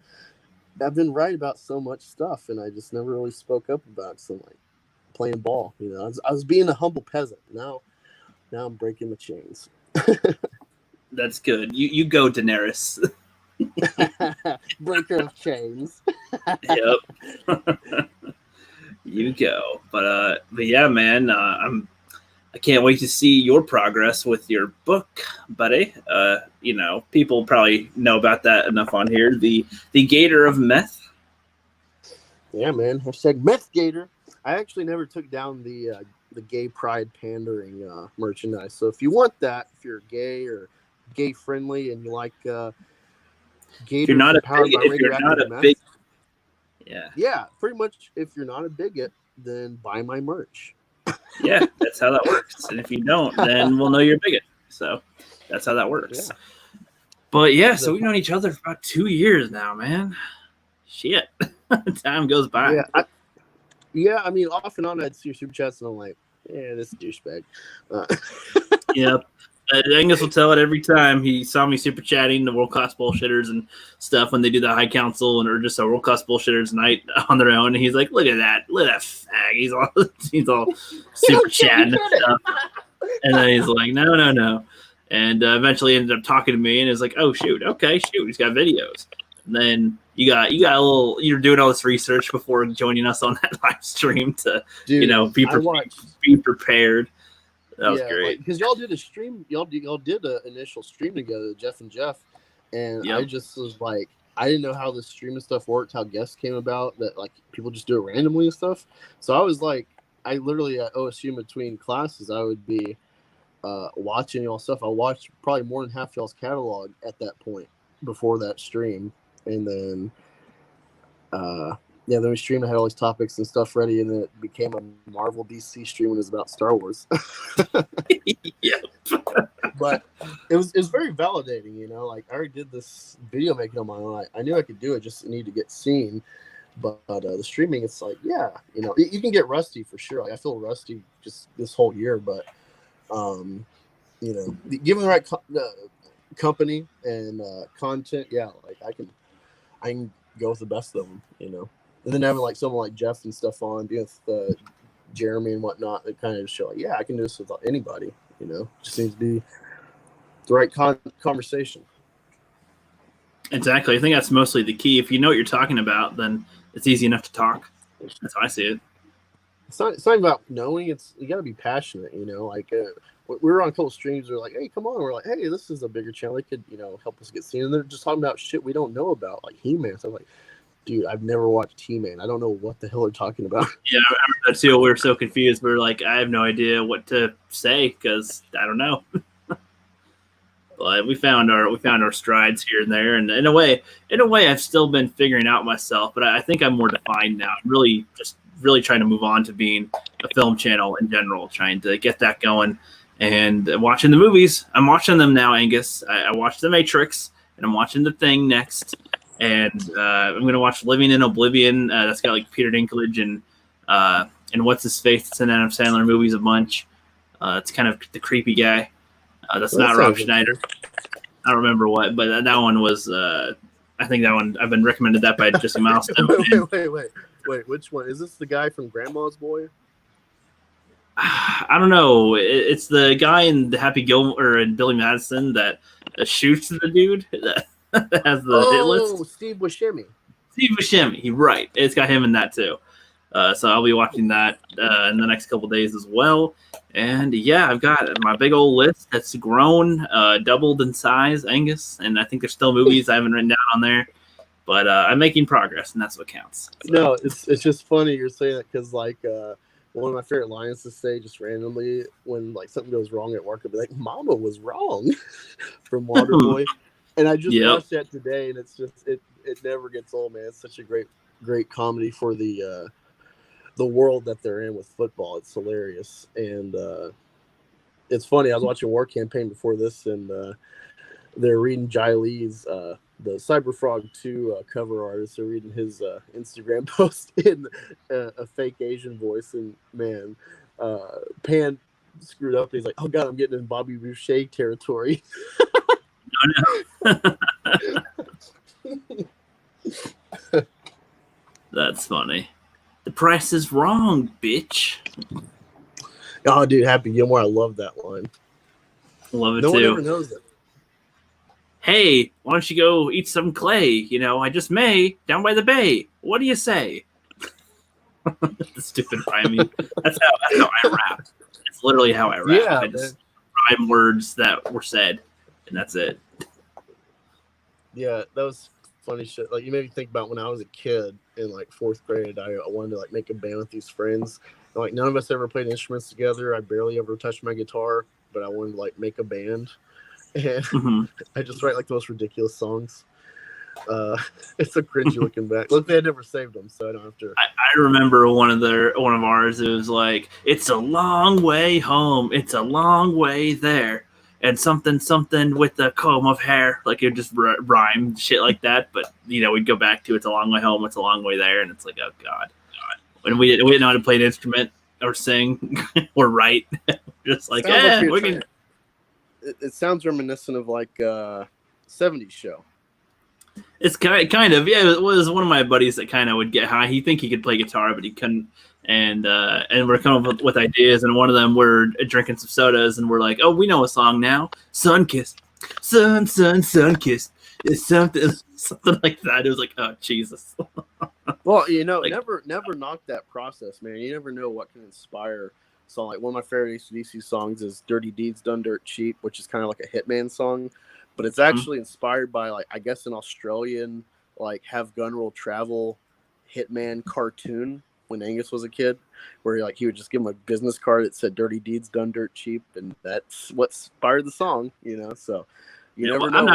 I've been right about so much stuff, and I just never really spoke up about it. So like playing ball, you know, I was being a humble peasant. Now I'm breaking the chains. That's good. You go, Daenerys. Breaker of chains. Yep. You go. But yeah, man, I can't wait to see your progress with your book, buddy. You know, people probably know about that enough on here. The Gator of Meth. Yeah, man. Hashtag Meth Gator. I actually never took down the gay pride pandering merchandise. So if you want that, if you're gay or gay friendly and you like Gator, if you're not a big, yeah, pretty much if you're not a bigot, then buy my merch. Yeah, that's how that works. And if you don't, then we'll know you're a bigot. So that's how that works. Yeah. But yeah, so we've known each other for about 2 years now, man. Shit. Time goes by. Yeah, I mean, off and on, I'd see your super chats, and I'm like, yeah, this douchebag. Yep. Angus will tell it every time he saw me super chatting the world class bullshitters and stuff when they do the high council or just a world class bullshitters night on their own. And he's like, look at that fag. He's all super chatting and stuff. And then he's like, no. And eventually ended up talking to me and is like, oh shoot, okay, shoot, he's got videos. And then you got a little. You're doing all this research before joining us on that live stream to, Dude, be prepared. That was great because y'all did a stream. Y'all did an initial stream together, Geoff and Geoff, and I just was like, I didn't know how the streaming stuff worked, how guests came about, that like people just do it randomly and stuff. So I was like, I literally at OSU in between classes, I would be watching y'all stuff. I watched probably more than half y'all's catalog at that point before that stream, and then then we streamed. I had all these topics and stuff ready, and then it became a Marvel DC stream when it was about Star Wars. Yeah, but it was very validating, you know. Like I already did this video making on my own. I knew I could do it, just need to get seen. But the streaming, it's like, yeah, you know, you can get rusty for sure. Like I feel rusty just this whole year, but you know, given the right company and content, yeah, like I can go with the best of them, you know. And then having like someone like Geoff and stuff on, being with Jeremy and whatnot, that kind of show like, yeah, I can do this with anybody, you know. Just seems to be the right conversation. Exactly. I think that's mostly the key. If you know what you're talking about, then it's easy enough to talk. That's how I see it. It's not about knowing. It's you got to be passionate, you know. Like we were on a couple streams. We're like, hey, come on. We're like, hey, this is a bigger channel. They could, you know, help us get seen. And they're just talking about shit we don't know about, like He-Man. So I'm like, dude, I've never watched He-Man. I don't know what the hell they're talking about. Yeah, I remember that too. We were so confused. We were like, I have no idea what to say because I don't know. But we found our strides here and there, and in a way, I've still been figuring out myself. But I think I'm more defined now. I'm really trying to move on to being a film channel in general, trying to get that going. And watching the movies, I'm watching them now, Angus. I watched The Matrix, and I'm watching The Thing next. And I'm going to watch Living in Oblivion. That's got like Peter Dinklage and what's his face. It's in Adam Sandler movies a bunch. It's kind of the creepy guy. That's not Rob Schneider. I don't remember what, but that one was. I think that one I've been recommended that by Jesse Milestone. Wait, which one is this? The guy from Grandma's Boy? I don't know. It's the guy in the Happy Gilmore and Billy Madison that shoots the dude that has the hit list. Steve Buscemi. Steve Buscemi. Right. It's got him in that too. So I'll be watching that in the next couple days as well. And yeah, I've got my big old list that's grown, doubled in size, Angus. And I think there's still movies I haven't written down on there. But I'm making progress, and that's what counts. So. No, it's just funny you're saying that because like one of my favorite lines to say just randomly when like something goes wrong at work, I'll be like, "Mama was wrong," from Waterboy. And I just watched that today, and it's just it never gets old, man. It's such a great comedy for the world that they're in with football. It's hilarious, and it's funny. I was watching War Campaign before this, and they're reading Jai Lee's the Cyberfrog 2 cover artist. They're reading his Instagram post in a fake Asian voice, and man, Pan screwed up. He's like, "Oh God, I'm getting in Bobby Boucher territory." That's funny. The price is wrong, bitch. Oh, dude, Happy Gilmore. I love that line. Love it no too. one ever knows it. Hey, why don't you go eat some clay? You know, I just may down by the bay. What do you say? The stupid rhyming. That's how I rap. It's literally how I rap. Yeah, I just rhyme words that were said, and that's it. Yeah, that was funny shit. Like, you made me think about when I was a kid in like 4th grade. I wanted to like make a band with these friends. And, like, none of us ever played instruments together. I barely ever touched my guitar, but I wanted to like make a band. And I just write like the most ridiculous songs. It's so cringy looking back. Look, they had never saved them, so I don't have to. I remember one of ours. It was like, "It's a long way home. It's a long way there." And something with a comb of hair, like it just rhyme shit like that. But we'd go back to "It's a long way home, it's a long way there," and it's like, oh god. When we didn't know how to play an instrument or sing or write, just like, we're gonna. It sounds reminiscent of like a 70s show. It's kind of, yeah. It was one of my buddies that kind of would get high. He'd think he could play guitar, but he couldn't. And we're coming up with ideas, and one of them we're drinking some sodas, and we're like, oh, we know a song now, "Sun Kissed," sun kissed. It's something like that. It was like, oh Jesus. Well, never knock that process, man. You never know what can inspire. So, like, one of my favorite AC/DC songs is "Dirty Deeds Done Dirt Cheap," which is kind of like a Hitman song, but it's actually inspired by, like, I guess an Australian, like, Have Gun Will Travel Hitman cartoon when Angus was a kid, where he would just give him a business card that said "Dirty Deeds Done Dirt Cheap," and that's what inspired the song, So you never know.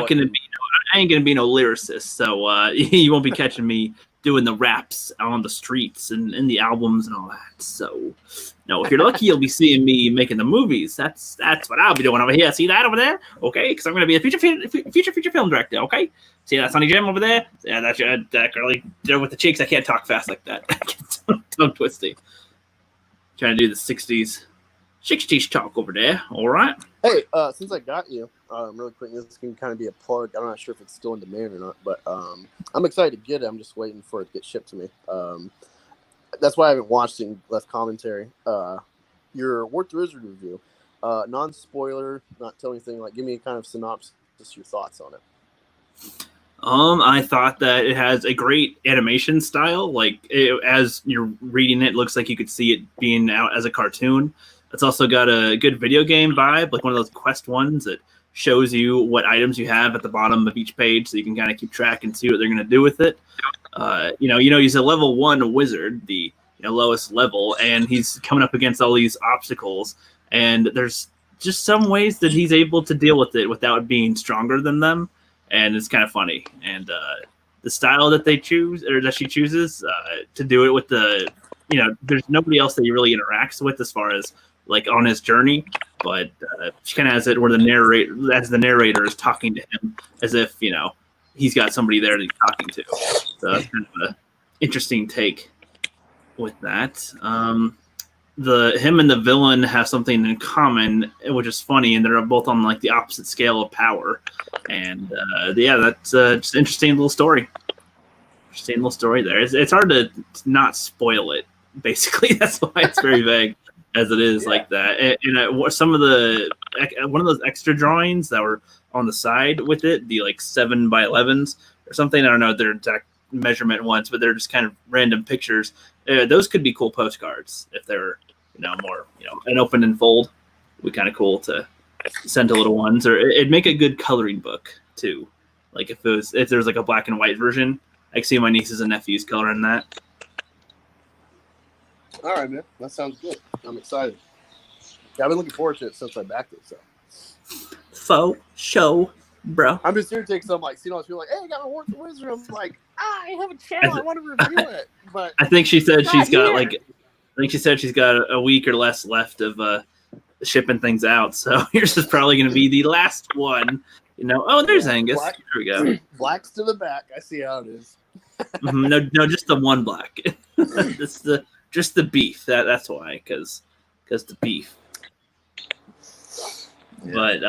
I ain't gonna be no lyricist, so you won't be catching me doing the raps on the streets and in the albums and all that. So, no, if you're lucky, you'll be seeing me making the movies. That's what I'll be doing over here. See that over there? Okay, because I'm gonna be a future film director. Okay, see that Sonny Jim over there? Yeah, that's that girly there with the cheeks. I can't talk fast like that. Tongue twisting. Trying to do the 60s talk over there. All right. Hey, since I got you, really quick, this can kind of be a plug. I'm not sure if it's still in demand or not, but I'm excited to get it. I'm just waiting for it to get shipped to me. That's why I haven't watched it and left commentary. Your War the Wizard review, non-spoiler, not tell anything. Like, give me a kind of synopsis, your thoughts on it. I thought that it has a great animation style. Like, as you're reading it, looks like you could see it being out as a cartoon. It's also got a good video game vibe, like one of those quest ones that shows you what items you have at the bottom of each page, so you can kind of keep track and see what they're going to do with it. He's a level 1 wizard, the lowest level, and he's coming up against all these obstacles. And there's just some ways that he's able to deal with it without being stronger than them, and it's kind of funny. And the style that they choose, or that she chooses to do it with there's nobody else that he really interacts with as far as like on his journey, but she kind of has it where the narrator is talking to him as if he's got somebody there that he's talking to. So that's kind of an interesting take with that. Him and the villain have something in common, which is funny, and they're both on like the opposite scale of power. And that's just an interesting little story. Interesting little story there. It's hard to not spoil it. Basically, that's why it's very vague. As it is like that, and some of one of those extra drawings that were on the side with it, the like 7x11s or something. I don't know their exact measurement ones, but they're just kind of random pictures. Those could be cool postcards if they're more an open and fold. Would be kind of cool to send to little ones, or it'd make a good coloring book too. Like if there was like a black and white version, I could see my nieces and nephews coloring that. All right, man. That sounds good. I'm excited. Yeah, I've been looking forward to it since I backed it. So, show, bro. I'm just here to take some all these people like, hey, I got my War the Wizard. I'm like, I have a channel. I want to review it. But I think she said she's got a week or less left of shipping things out. So yours is probably going to be the last one. Oh, there's Angus. There we go. Black's to the back. I see how it is. No, just the one black. Just the beef. That's why, because the beef. Yeah. But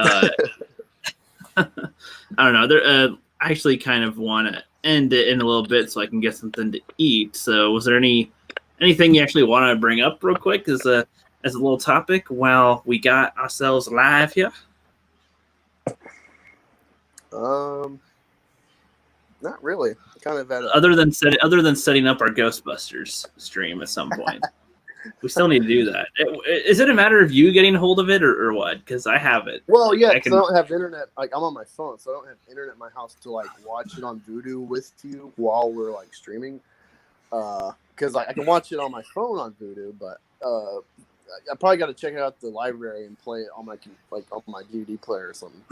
I don't know. I actually kind of want to end it in a little bit so I can get something to eat. So, was there anything you actually want to bring up real quick as a little topic while we got ourselves live here? Not really. Kind of other than setting up our Ghostbusters stream at some point. We still need to do that. Is it a matter of you getting a hold of it or what? Because I have it. Well, yeah, because I don't have internet. Like, I'm on my phone, so I don't have internet in my house to like watch it on Vudu with you while we're like streaming. Because I can watch it on my phone on Vudu, but I probably got to check it out at the library and play it on my DVD player or something.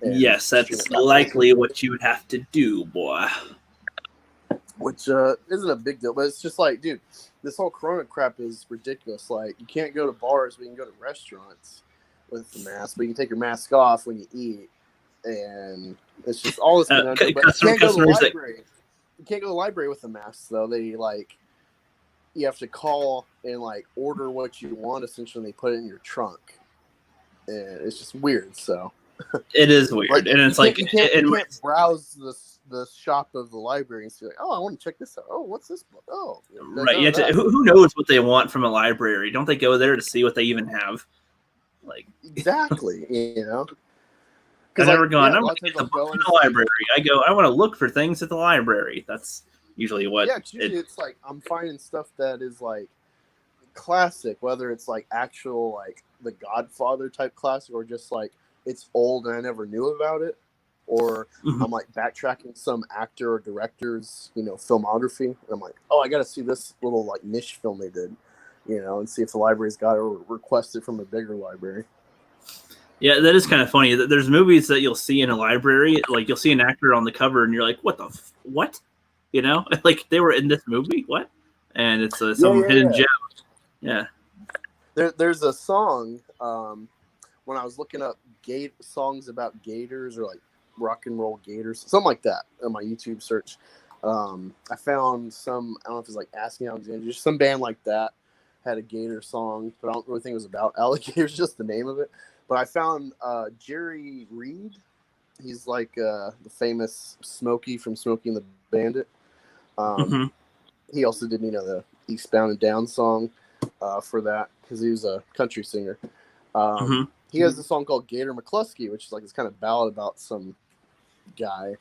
Yes, that's likely what you would have to do, boy. Which isn't a big deal, but it's just like, dude, this whole Corona crap is ridiculous. Like, you can't go to bars, but you can go to restaurants with the mask, but you can take your mask off when you eat, and it's just all this. But you can't go to the library. You can't go to the library with the mask, though. They you have to call and order what you want. Essentially, they put it in your trunk, and it's just weird. So it is weird, and it's you can't browse the shop of the library and see oh, I want to check this out. Oh, what's this book? Oh, right. Who knows what they want from a library? Don't they go there to see what they even have? Exactly, you know. I've never gone. I'm going to the library. I want to look for things at the library. That's usually what. Yeah, usually it's I'm finding stuff that is classic, whether it's actual the Godfather type classic, or just it's old and I never knew about it, or I'm backtracking some actor or director's filmography, and I'm oh, I got to see this little niche film they did, and see if the library's got it, or request it from a bigger library. Yeah, that is kind of funny. There's movies that you'll see in a library, you'll see an actor on the cover, and you're like, "What the what?" They were in this movie. What? And it's some hidden gem. Yeah. There's a song. When I was looking up songs about gators or rock and roll gators, something like that, in my YouTube search, I found some. I don't know if it's Asking Alexander, just some band like that had a gator song, but I don't really think it was about alligators. Just the name of it. But I found Jerry Reed. He's the famous Smokey from Smokey and the Bandit. He also did, the Eastbound and Down song for that, because he was a country singer. He has a song called Gator McCluskey, which is this kind of ballad about some guy.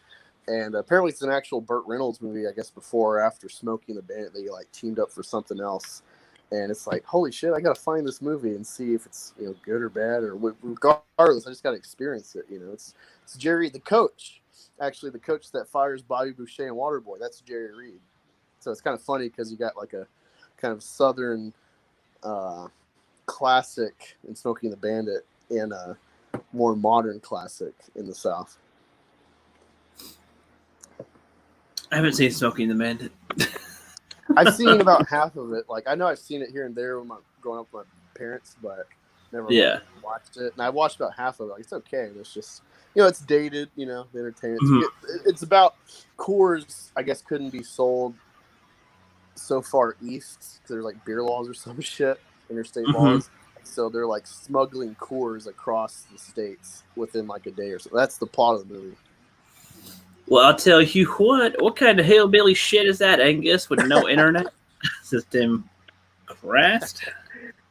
And apparently it's an actual Burt Reynolds movie, I guess, before or after Smokey and the Bandit. They teamed up for something else. And it's holy shit, I got to find this movie and see if it's, good or bad, or regardless, I just got to experience it. It's Jerry, the coach, actually the coach that fires Bobby Boucher and Waterboy. That's Jerry Reed. So it's kind of funny because you got a kind of Southern classic in Smokey and the Bandit and a more modern classic in the South. I haven't seen Smokey and the Bandit. I've seen about half of it. I know I've seen it here and there when I'm growing up with my parents, but never watched it. And I watched about half of it. It's okay. It's just, it's dated, the entertainment. It's about Coors, I guess, couldn't be sold so far east because there's beer laws or some shit, interstate laws. So they're smuggling Coors across the states within a day or so. That's the plot of the movie. Well, I'll tell you what kind of hillbilly shit is that, Angus, with no internet system? Christ.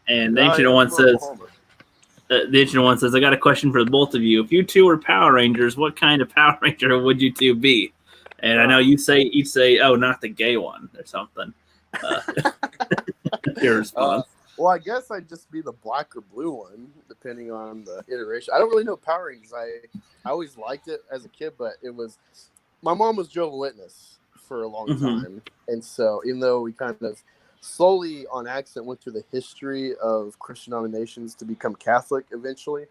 And the Ancient One says, I got a question for the both of you. If you two were Power Rangers, what kind of Power Ranger would you two be? And I know you say, oh, not the gay one or something. Your response. Well, I guess I'd just be the black or blue one, depending on the iteration. I don't really know Power Rangers. I always liked it as a kid, but my mom was Jehovah's Witness for a long time. And so even though we kind of slowly on accident went through the history of Christian denominations to become Catholic eventually,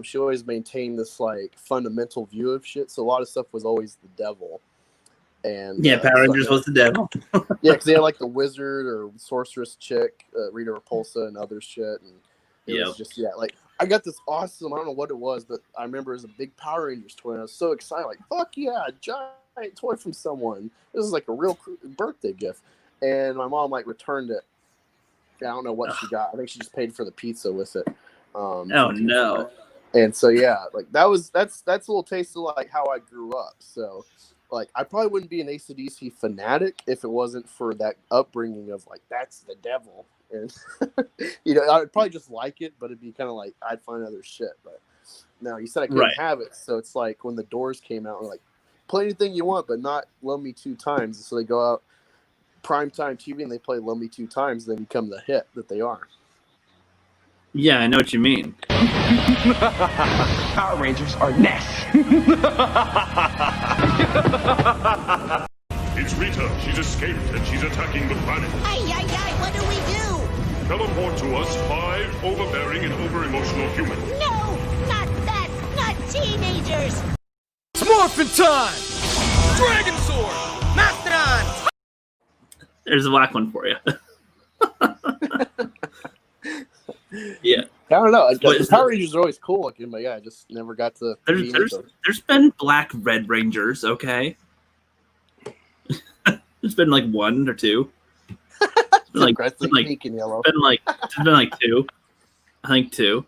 she always maintained this fundamental view of shit. So a lot of stuff was always the devil. And Power Rangers was the devil. Yeah, because they had the wizard or sorceress chick, Rita Repulsa, and other shit. And it was just I got this awesome. I don't know what it was, but I remember it was a big Power Rangers toy, and I was so excited. Fuck yeah, a giant toy from someone. This is a real birthday gift. And my mom returned it. I don't know what she got. I think she just paid for the pizza with it. Oh no. And so that's a little taste of how I grew up. So. I probably wouldn't be an AC/DC fanatic if it wasn't for that upbringing of that's the devil, and I'd probably just like it, but it'd be kind of I'd find other shit. But no, you said I couldn't have it, so it's when the Doors came out, and play anything you want, but not Love Me 2 Times. And so they go out primetime TV and they play Love Me 2 Times, and they become the hit that they are. Yeah, I know what you mean. Power Rangers are next. It's Rita. She's escaped and she's attacking the planet. Ay, what do we do? Teleport to us 5 overbearing and over-emotional humans. No, not that, not Teenagers! It's morphin' time! Dragon Sword! Mastodon! There's a black one for you. Yeah. I don't know. What The is Power Rangers are always cool looking, but yeah, I just never got to. There's been black Red Rangers, okay? There's been like one or two. It's been like two. I think two.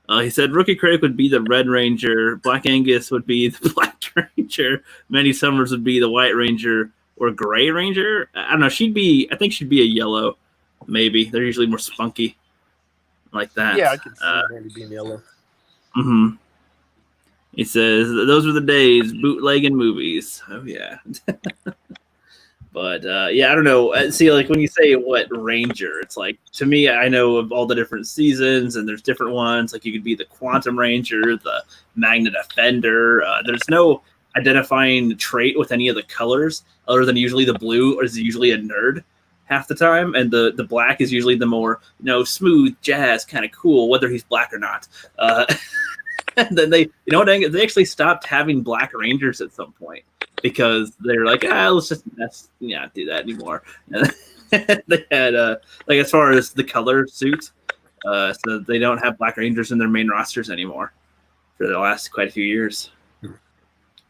He said Rookie Critic would be the Red Ranger, Black Angus would be the Black Ranger, Mandy Summers would be the White Ranger, or Gray Ranger. I don't know. I think she'd be a yellow, maybe. They're usually more spunky, like that. Yeah, I could see Mandy being yellow. Mm-hmm. He says those were the days, bootlegging movies. Oh yeah. But yeah, I don't know. See, like when you say what Ranger, it's like to me, I know of all the different seasons, and there's different ones. Like you could be the Quantum Ranger, the Magnet Defender. There's no identifying trait with any of the colors, other than usually the blue is usually a nerd half the time, and the black is usually the more smooth jazz kind of cool, whether he's black or not. And then they actually stopped having Black Rangers at some point. Because they're like, let's just not do that anymore. They had like as far as the color suit, so they don't have Black Rangers in their main rosters anymore for the last quite a few years.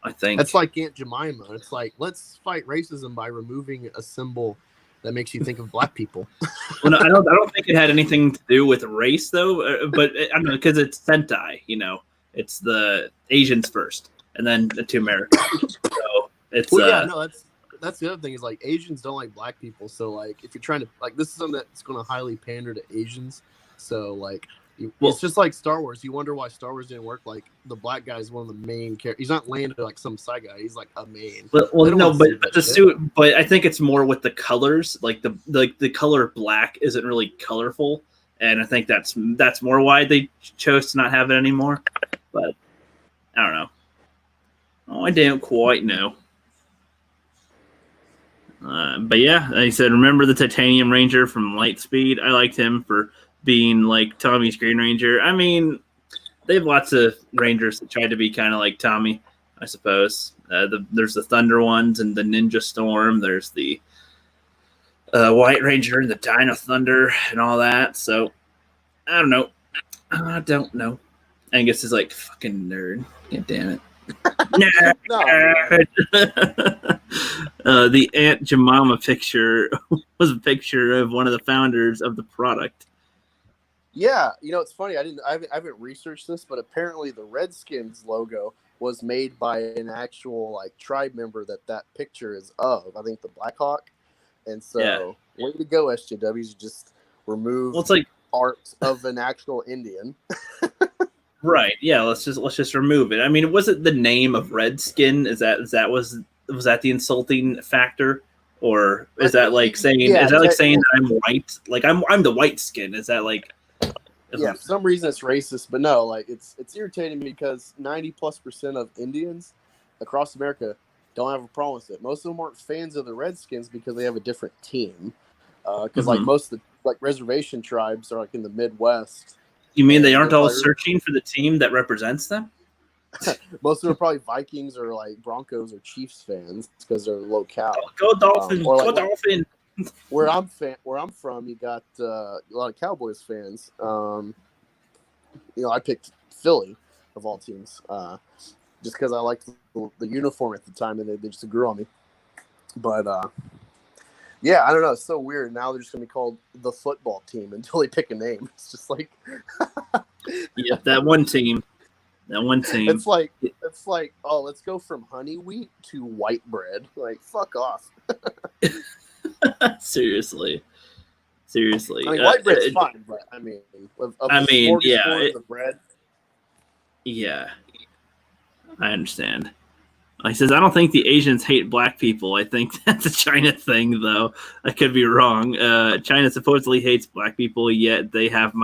I think that's like Aunt Jemima. It's like let's fight racism by removing a symbol that makes you think of black people. Well, no, I don't think it had anything to do with race though. But I don't know because it's Sentai. It's the Asians first, and then to America. So it's that's the other thing is like Asians don't like black people. So like if you're trying to like this is something that's going to highly pander to Asians. So like it's just like Star Wars. You wonder why Star Wars didn't work. Like the black guy is one of the main characters. He's not Lando like some side guy. He's like a main. But the suit. But I think it's more with the colors. Like the color black isn't really colorful, and I think that's more why they chose to not have it anymore. But I don't know. Oh, I don't quite know. But yeah, he said, remember the Titanium Ranger from Lightspeed? I liked him for being like Tommy's Green Ranger. I mean, they have lots of Rangers that try to be kind of like Tommy, I suppose. There's the Thunder ones and the Ninja Storm. There's the White Ranger and the Dino Thunder and all that. So, I don't know. I don't know. Angus is like, fucking nerd. God damn it. The Aunt Jemima picture was a picture of one of the founders of the product. Yeah, it's funny. I haven't researched this, but apparently the Redskins logo was made by an actual like tribe member that picture is of. I think the Blackhawk, and so way to go, SJWs! Just remove art of an actual Indian. Right. Yeah. Let's just remove it. I mean, was it the name of Redskin? Was that the insulting factor, or is that like saying that I'm white? Like I'm the white skin. Is that like? Yeah. For some reason it's racist, but no. Like it's irritating because 90+% of Indians across America don't have a problem with it. Most of them aren't fans of the Redskins because they have a different team. Because like most of the reservation tribes are like in the Midwest. You mean they aren't all searching for the team that represents them? Most of them are probably Vikings or like Broncos or Chiefs fans because they're locale. Go Dolphins! Go Dolphins! Where I'm from, you got a lot of Cowboys fans. I picked Philly of all teams, just because I liked the uniform at the time, and they just grew on me. But yeah, I don't know. It's so weird. Now they're just gonna be called the football team until they pick a name. It's just like, yeah, that one team. It's like, oh, let's go from honey wheat to white bread. Like, fuck off. Seriously. I mean, white bread's fine, but I mean, the bread. Yeah, I understand. He says, I don't think the Asians hate black people. I think that's a China thing, though. I could be wrong. China supposedly hates black people, yet they love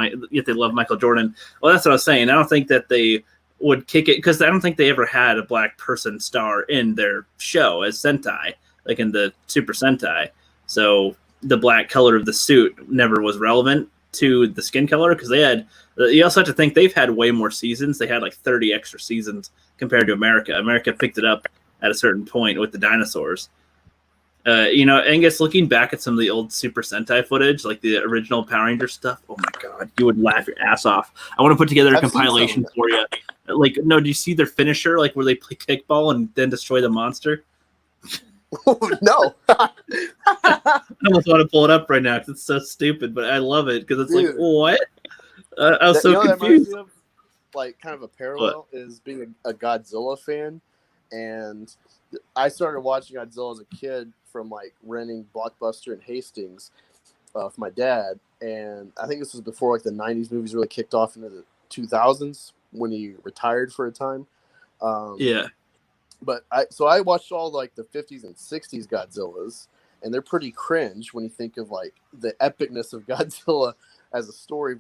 Michael Jordan. Well, that's what I was saying. I don't think that they would kick it because I don't think they ever had a black person star in their show as Sentai, like in the Super Sentai. So the black color of the suit never was relevant to the skin color because they had. You also have to think they've had way more seasons. They had like 30 extra seasons compared to America. America picked it up at a certain point with the dinosaurs. Angus, looking back at some of the old Super Sentai footage, like the original Power Ranger stuff, oh my God, you would laugh your ass off. I want to put together a compilation for you. Like, no, do you see their finisher, like where they play kickball and then destroy the monster? No. I almost want to pull it up right now because it's so stupid, but I love it because it's like, what? I was so confused. Like, kind of a parallel is being a Godzilla fan, and I started watching Godzilla as a kid from like renting Blockbuster in Hastings with my dad, and I think this was before like the '90s movies really kicked off into the 2000s when he retired for a time. Yeah. But I watched all like the 50s and 60s Godzillas, and they're pretty cringe when you think of like the epicness of Godzilla as a story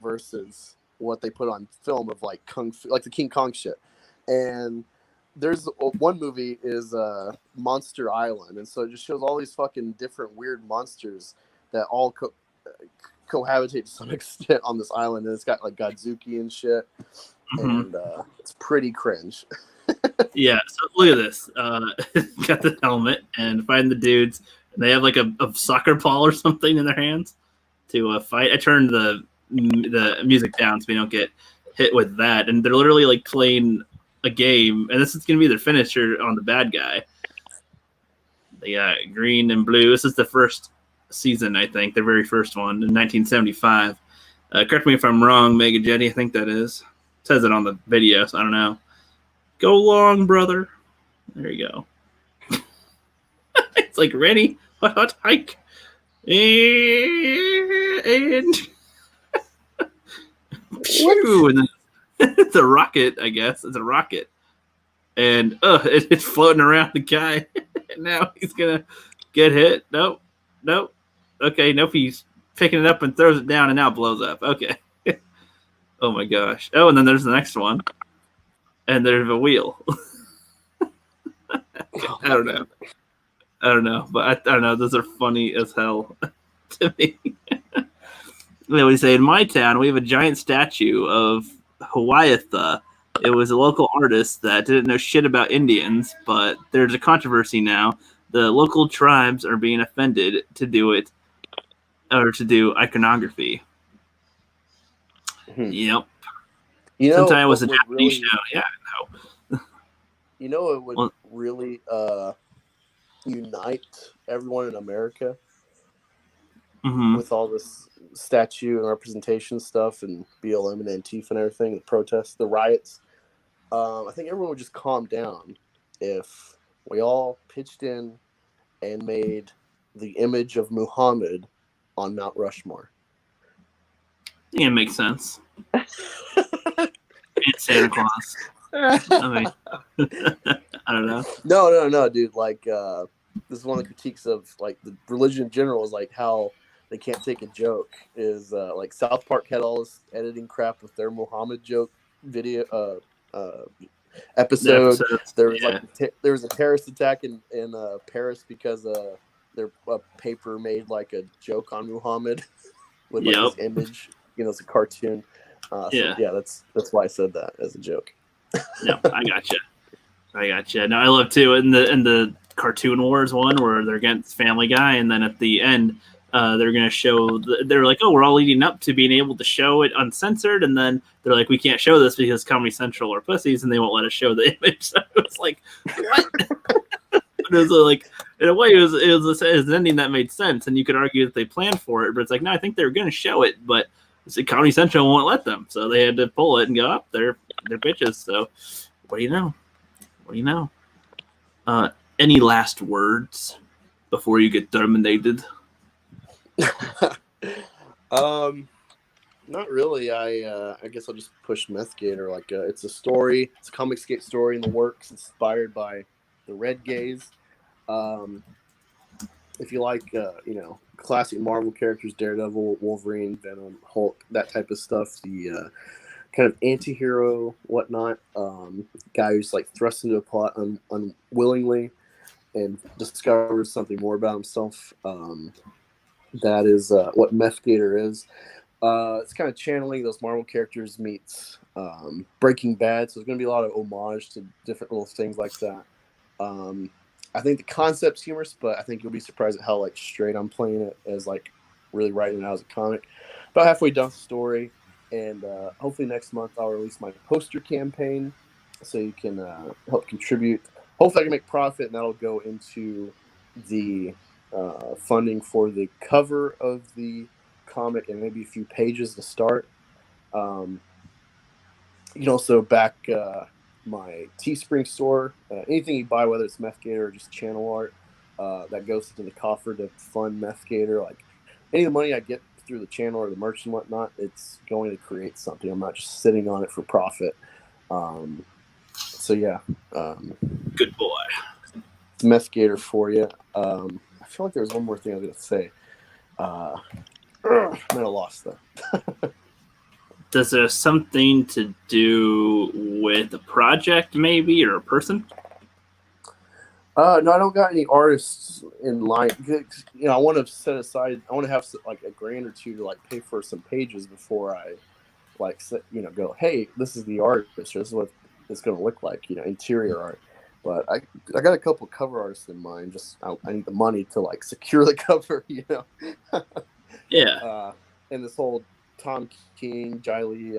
versus what they put on film of like Kung Fu, like the King Kong shit. And there's one movie is Monster Island, and so it just shows all these fucking different weird monsters that all cohabitate to some extent on this island, and it's got like Godzuki and shit, and it's pretty cringe. Yeah, so look at this. Got the helmet and find the dudes. And they have like a soccer ball or something in their hands to fight. I turned the music down so we don't get hit with that. And they're literally like playing a game, and this is going to be their finisher on the bad guy. They got green and blue. This is the first season, I think, their very first one in 1975. Correct me if I'm wrong, Mega Jetty. I think that is. It says it on the video, so I don't know. Go long, brother. There you go. It's like, ready? Hot hike. And phew, and then it's a rocket, I guess. It's a rocket. And it's floating around the guy. Now he's going to get hit. Nope. Okay, nope. He's picking it up and throws it down and now blows up. Okay. Oh, my gosh. Oh, and then there's the next one. And there's a wheel. I don't know, but I don't know. Those are funny as hell to me. We say in my town we have a giant statue of Hiawatha. It was a local artist that didn't know shit about Indians, but there's a controversy now. The local tribes are being offended to do it, or to do iconography. Yep. You know, since I was a Japanese show, yeah, no. You know, it would really unite everyone in America with all this statue and representation stuff and BLM and Antifa and everything, the protests, the riots. I think everyone would just calm down if we all pitched in and made the image of Muhammad on Mount Rushmore. Yeah, it makes sense. It's Santa Claus. I mean, I don't know. No, dude. Like, this is one of the critiques of like the religion in general is like how they can't take a joke. Is like South Park had all this editing crap with their Muhammad joke video episode. There was there was a terrorist attack in Paris because their paper made like a joke on Muhammad with like his image. You know, it's a cartoon. That's why I said that as a joke. No, I gotcha. No, I love too in the Cartoon Wars one where they're against Family Guy, and then at the end, they're gonna show. They're like, oh, we're all leading up to being able to show it uncensored, and then they're like, we can't show this because Comedy Central are pussies, and they won't let us show the image. So it was like, what? It was like, in a way, it was an ending that made sense, and you could argue that they planned for it, but it's like, no, I think they were gonna show it, but Comedy Central won't let them, so they had to pull it and go up. They're bitches. So, what do you know? Any last words before you get terminated? Not really. I guess I'll just push Methgator. Like, it's a story. It's a Comicscape story in the works, inspired by the Red Gaze. If you like, classic Marvel characters, Daredevil, Wolverine, Venom, Hulk, that type of stuff, the kind of anti-hero, whatnot, guy who's like thrust into a plot unwillingly and discovers something more about himself. That is what Meth Gator is. It's kind of channeling those Marvel characters meets Breaking Bad, so there's going to be a lot of homage to different little things like that. I think the concept's humorous, but I think you'll be surprised at how like straight I'm playing it as like really writing it out as a comic. About halfway done the story, and hopefully next month I'll release my poster campaign, so you can help contribute. Hopefully I can make profit, and that'll go into the funding for the cover of the comic and maybe a few pages to start. You can also back my Teespring store. Anything you buy, whether it's Meth Gator or just channel art, that goes into the coffer to fund Meth Gator. Like any of the money I get through the channel or the merch and whatnot, it's going to create something. I'm not just sitting on it for profit. So yeah, Good boy. it's Meth Gator for you. I feel like there was one more thing I was going to say. I might have lost that. Does there something to do with a project, maybe, or a person? No, I don't got any artists in line. You know, I want to set aside. I want to have like a grand or two to like pay for some pages before I like go. Hey, this is the artist. Or this is what it's going to look like. You know, interior art. But I got a couple cover artists in mind. Just I need the money to like secure the cover. You know. Yeah. And this whole Tom King, Jiley,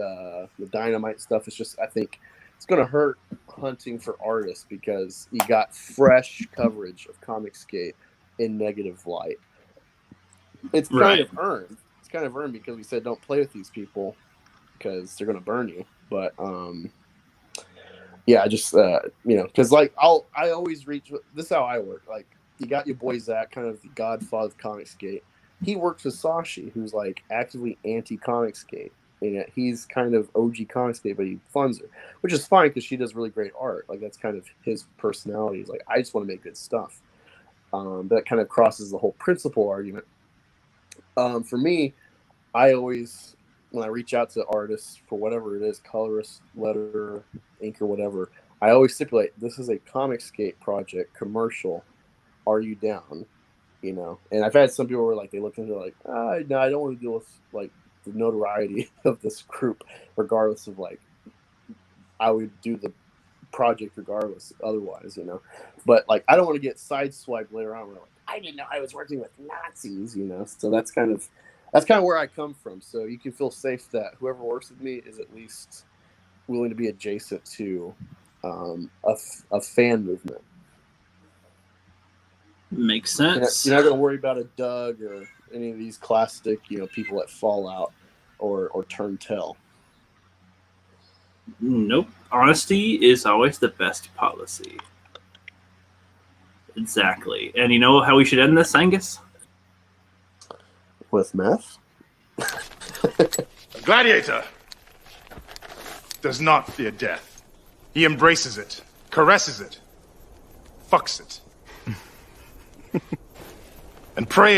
the Dynamite stuff is just, I think it's going to hurt hunting for artists because you got fresh coverage of Comicsgate in negative light. It's kind of earned. It's kind of earned because we said don't play with these people because they're going to burn you. But yeah, I just because like I always reach. This is how I work. Like you got your boy Zach, kind of the godfather of Comicsgate. He works with Sashi, who's like actively anti-Comicsgate. And he's kind of OG Comicsgate, but he funds her, which is fine because she does really great art. Like that's kind of his personality. He's like, I just want to make good stuff. That kind of crosses the whole principle argument. For me, I always, when I reach out to artists for whatever it is, colorist, letter, ink, or whatever, I always stipulate this is a Comicsgate project, commercial. Are you down? You know, and I've had some people where like they look into like, no, I don't want to deal with like the notoriety of this group, regardless of like I would do the project regardless otherwise, you know. But like I don't want to get sideswiped later on where like I didn't know I was working with Nazis, you know. So that's kind of where I come from. So you can feel safe that whoever works with me is at least willing to be adjacent to a fan movement. Makes sense. You're not going to worry about a Doug or any of these classic, people at Fallout or Turn Tail. Nope. Honesty is always the best policy. Exactly. And you know how we should end this, Angus? With meth? A gladiator does not fear death. He embraces it, caresses it, fucks it. And prays